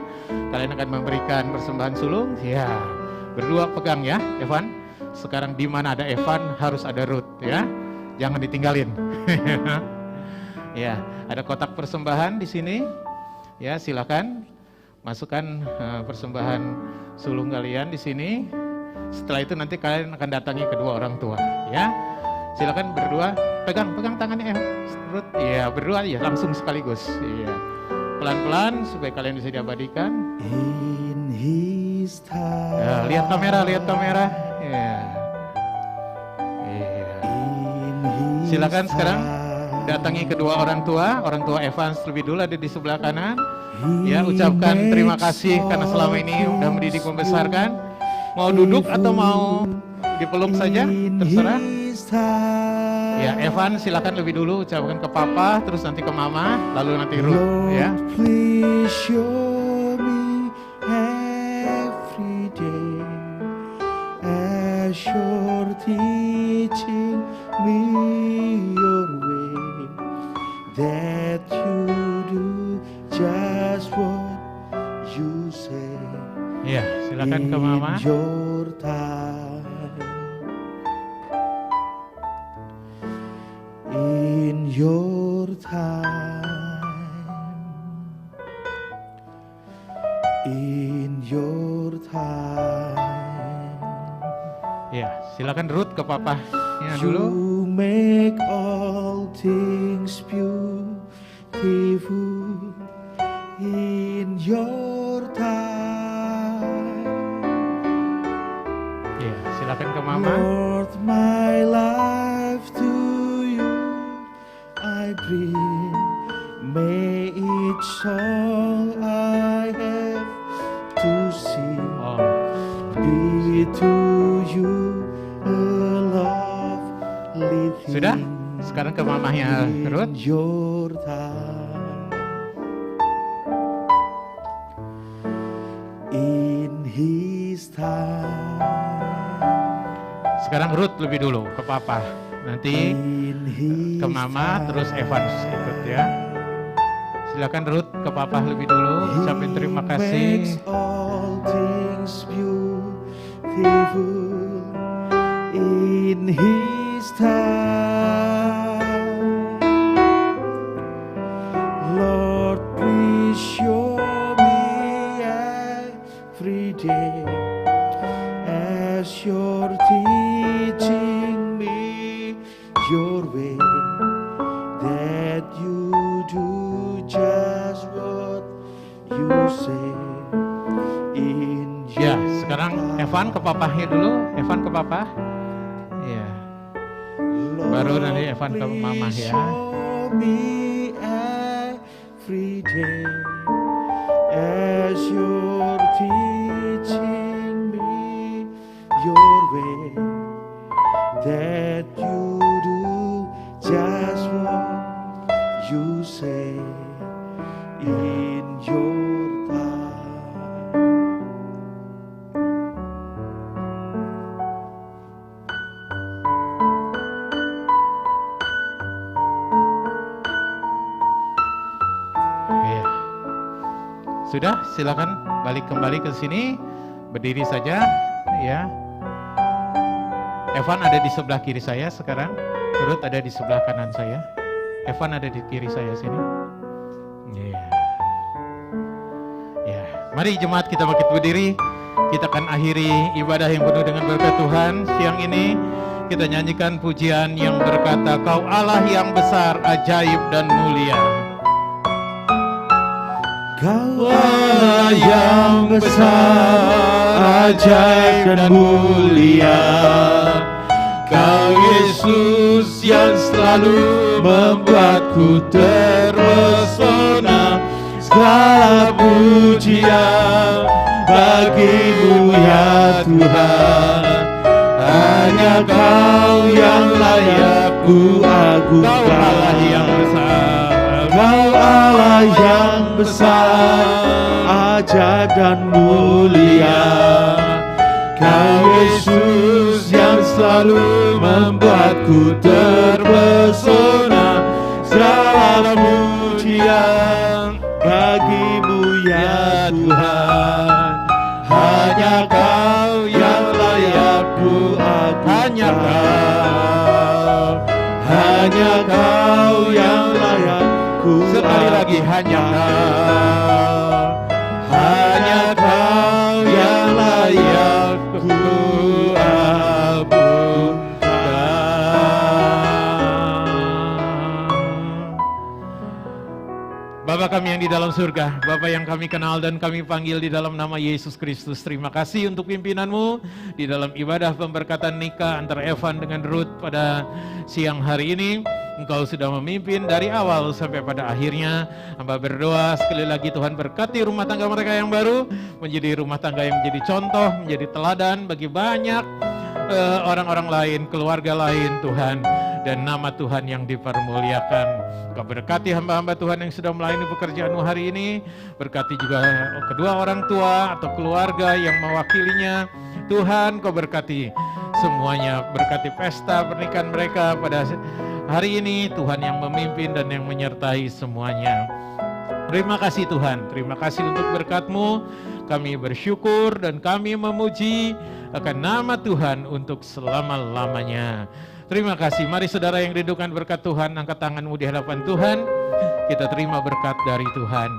Kalian akan memberikan persembahan sulung. Ya, berdua pegang ya, Evan. Sekarang di mana ada Evan harus ada Ruth ya. Jangan ditinggalin. Ya, ada kotak persembahan di sini. Ya, silakan masukkan persembahan sulung kalian di sini. Setelah itu nanti kalian akan datangi kedua orang tua, ya. Silakan berdua pegang tangannya Ruth. Iya, berdua ya langsung sekaligus. Iya. Pelan-pelan supaya kalian bisa diabadikan. In his time. Ya, lihat kamera. Iya. Iya. Silakan sekarang datangi kedua orang tua Evans terlebih dulu ada di sebelah kanan. Ya, ucapkan terima kasih karena selama ini udah mendidik membesarkan. Mau duduk atau mau dipeluk saja, terserah. Ya, Evan silakan lebih dulu ucapkan ke papa, terus nanti ke mama, lalu nanti Ruth, ya. Please show me every day as you're teaching me your way, that you do just what you say. Ya, silakan ke mama. In your time, in your time, in your time. Ya, silakan Ruth ke papanya You dulu. make all things beautiful in your time. Ya, silakan ke mama. Lord, my life to you I bring. May each song I have to sing Oh, be to you a lovely thing. sudah? Sekarang ke mamanya Ruth. In your time, in his time, Sekarang Ruth lebih dulu ke papa. Nanti in his ke mama, time. terus Evans ikut ya. Silakan Ruth ke papa lebih dulu. Ucapin terima He makes kasih. all things beautiful in his time. Lord, please show me every day as you're teaching me your way, that you do just what you say. In Ya, your sekarang time. Evan ke papahnya dulu. Evan ke papa. Ya. Baru nanti Evan ke mama ya. Show me every day as you're teaching me your way, that you do just what you say in your time. Ya. Sudah, silakan balik kembali ke sini. Berdiri saja, ya. Evan ada di sebelah kiri saya sekarang, Ruth ada di sebelah kanan saya, Evan ada di kiri saya sini. Ya, ya. Mari jemaat kita bangkit berdiri. Kita akan akhiri ibadah yang penuh dengan berkat Tuhan siang ini. Kita nyanyikan pujian yang berkata, Kau Allah yang besar, ajaib dan mulia. Kau Allah yang besar, ajaib dan mulia. Kau Yesus yang selalu membuatku terpesona. Segala pujian bagimu ya Tuhan. Hanya Kau yang layak ku agungkan. Kau Allah yang besar, Kau Allah yang besar, ajaib dan mulia. Kau Yesus yang selalu membuatku terpesona. Segala pujian bagimu ya Tuhan. Hanya Kau yang layak ku agungkan. Hanya Kau yang layak ku agungkan. sekali lagi hanya Kau. Hanya Kau yang layak ku agungkan. Bapa kami yang di dalam surga, Bapa yang kami kenal dan kami panggil di dalam nama Yesus Kristus. Terima kasih untuk pimpinan-Mu di dalam ibadah pemberkatan nikah antara Evan dengan Ruth pada siang hari ini. Engkau sudah memimpin dari awal sampai pada akhirnya. Hamba berdoa sekali lagi Tuhan berkati rumah tangga mereka yang baru, menjadi rumah tangga yang menjadi contoh, menjadi teladan bagi banyak orang-orang lain, keluarga lain Tuhan. Dan nama Tuhan yang dipermuliakan. Engkau berkati hamba-hamba Tuhan yang sudah melayani pekerjaanmu hari ini. Berkati juga kedua orang tua atau keluarga yang mewakilinya. Tuhan, Kau berkati semuanya. Berkati pesta pernikahan mereka pada hari ini. Tuhan yang memimpin dan yang menyertai semuanya. Terima kasih Tuhan. Terima kasih untuk berkat-Mu. Kami bersyukur dan kami memuji akan nama Tuhan untuk selama-lamanya. Terima kasih. Mari saudara yang rindukan berkat Tuhan, angkat tanganmu di hadapan Tuhan. Kita terima berkat dari Tuhan.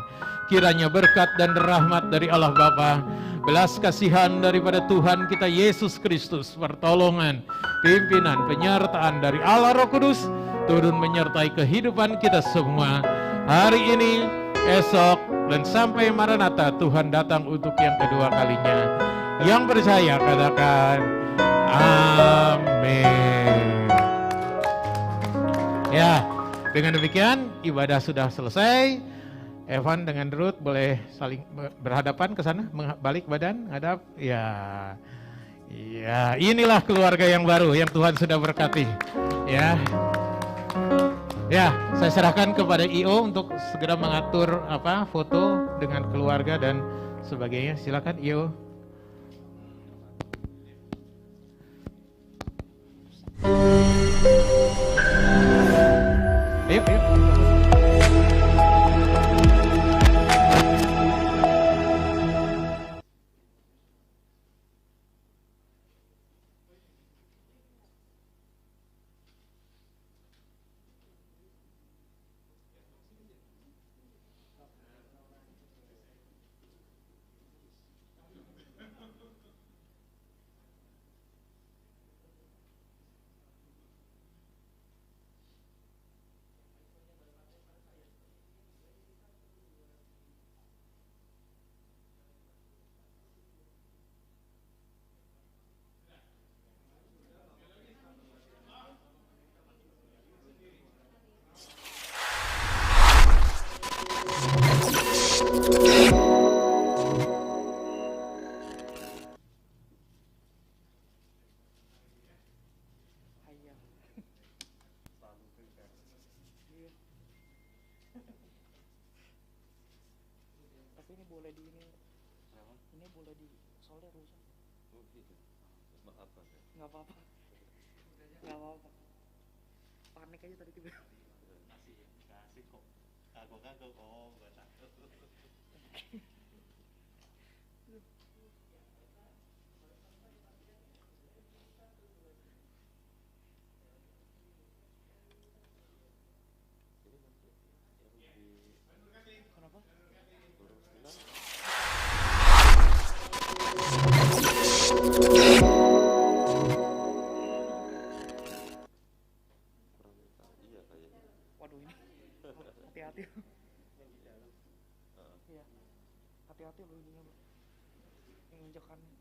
Kiranya berkat dan rahmat dari Allah Bapa, belas kasihan daripada Tuhan kita Yesus Kristus, pertolongan, pimpinan, penyertaan dari Allah Roh Kudus, turun menyertai kehidupan kita semua. Hari ini, esok, dan sampai Maranatha, Tuhan datang untuk yang kedua kalinya. Yang percaya katakan, amin. Ya, dengan demikian ibadah sudah selesai. Evan dengan Ruth boleh saling berhadapan ke sana, balik badan, hadap. Ya, ya, inilah keluarga yang baru yang Tuhan sudah berkati. Ya, ya, saya serahkan kepada IO untuk segera mengatur foto dengan keluarga dan sebagainya. Silakan IO. Ayo, ayo. Nggak apa-apa. Panik aja tadi tiba. Kasih kok. Kagok-kagok. Oh, gak takut. hati-hati. Iya, hati-hati loh ininya bro, yang injekannya.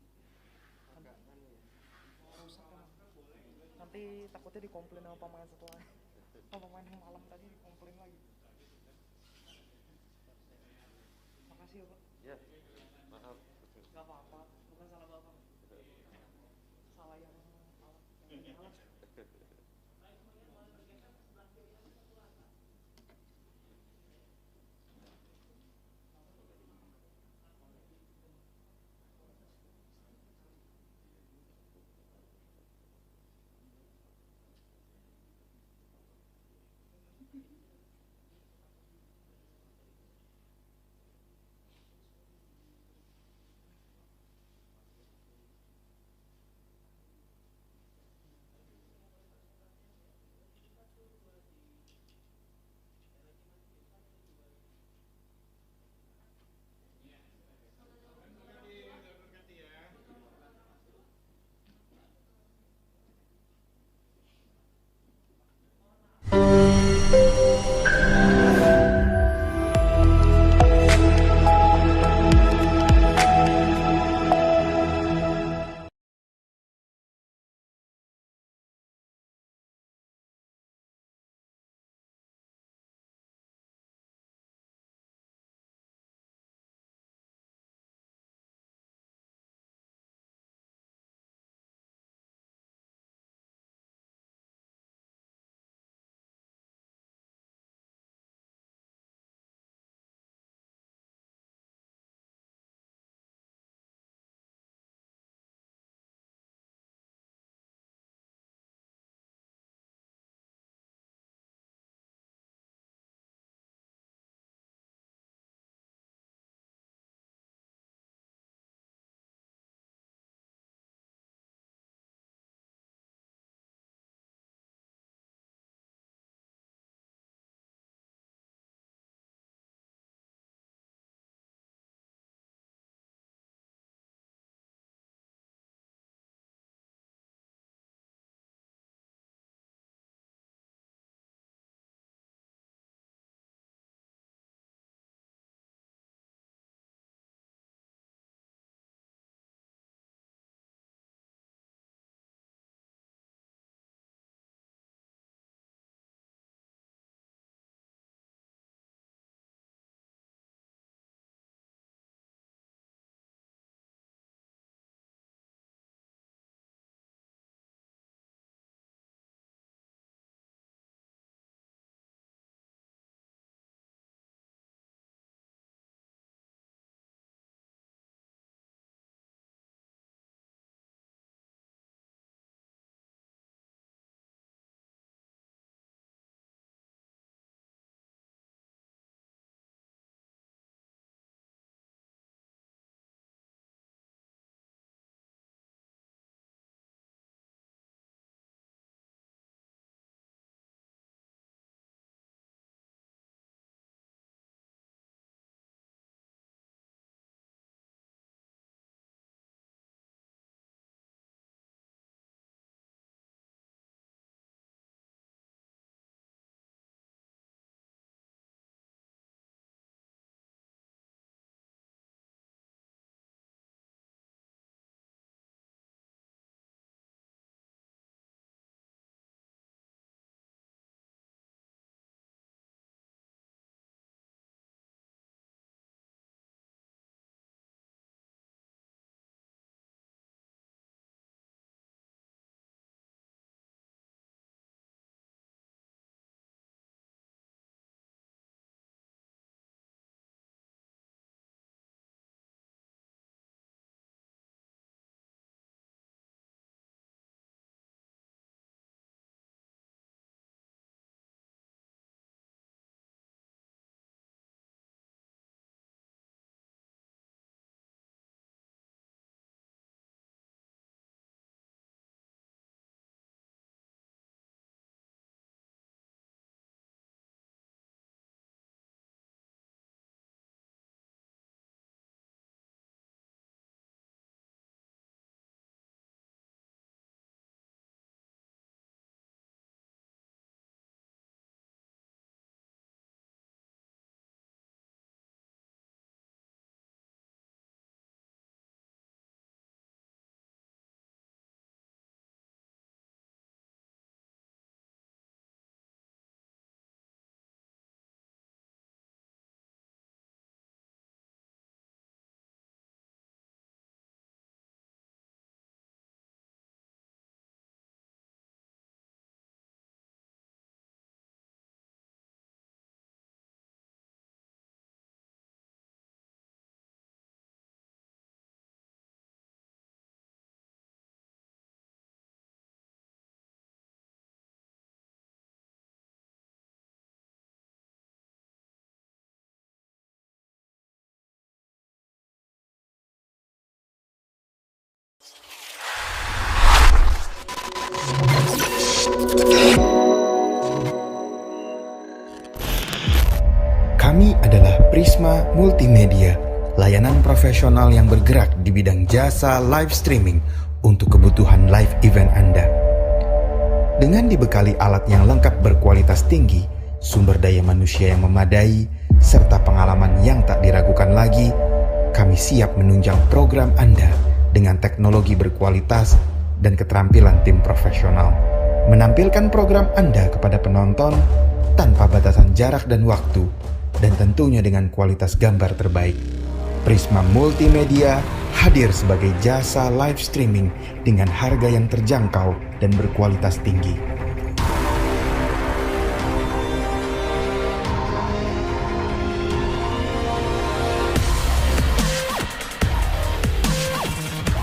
Rusak kan. Nanti takutnya dikomplain sama pemain setelah. Sama pemain yang malam tadi dikomplain lagi. Makasih ya Pak. Ya, maaf. Gak apa-apa, bukan salah Bapak. Salah yang alat. Kami adalah Prisma Multimedia, layanan profesional yang bergerak di bidang jasa live streaming untuk kebutuhan live event Anda. Dengan dibekali alat yang lengkap berkualitas tinggi, sumber daya manusia yang memadai, serta pengalaman yang tak diragukan lagi, kami siap menunjang program Anda dengan teknologi berkualitas dan keterampilan tim profesional. Menampilkan program Anda kepada penonton tanpa batasan jarak dan waktu, dan tentunya dengan kualitas gambar terbaik. Prisma Multimedia hadir sebagai jasa live streaming dengan harga yang terjangkau dan berkualitas tinggi.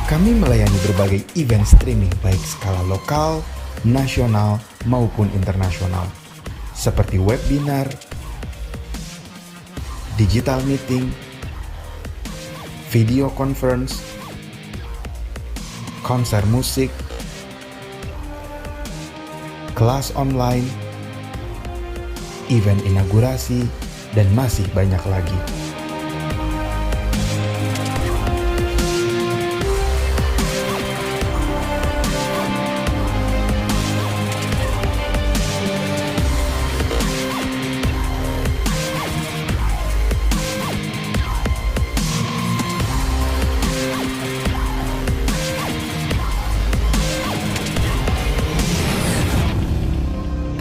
Kami melayani berbagai event streaming baik skala lokal, nasional, maupun internasional, seperti webinar, digital meeting, video conference, konser musik, kelas online, event inaugurasi, dan masih banyak lagi.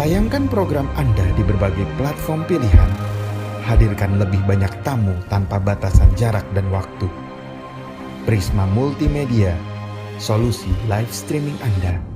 Tayangkan program Anda di berbagai platform pilihan. Hadirkan lebih banyak tamu tanpa batasan jarak dan waktu. Prisma Multimedia, solusi live streaming Anda.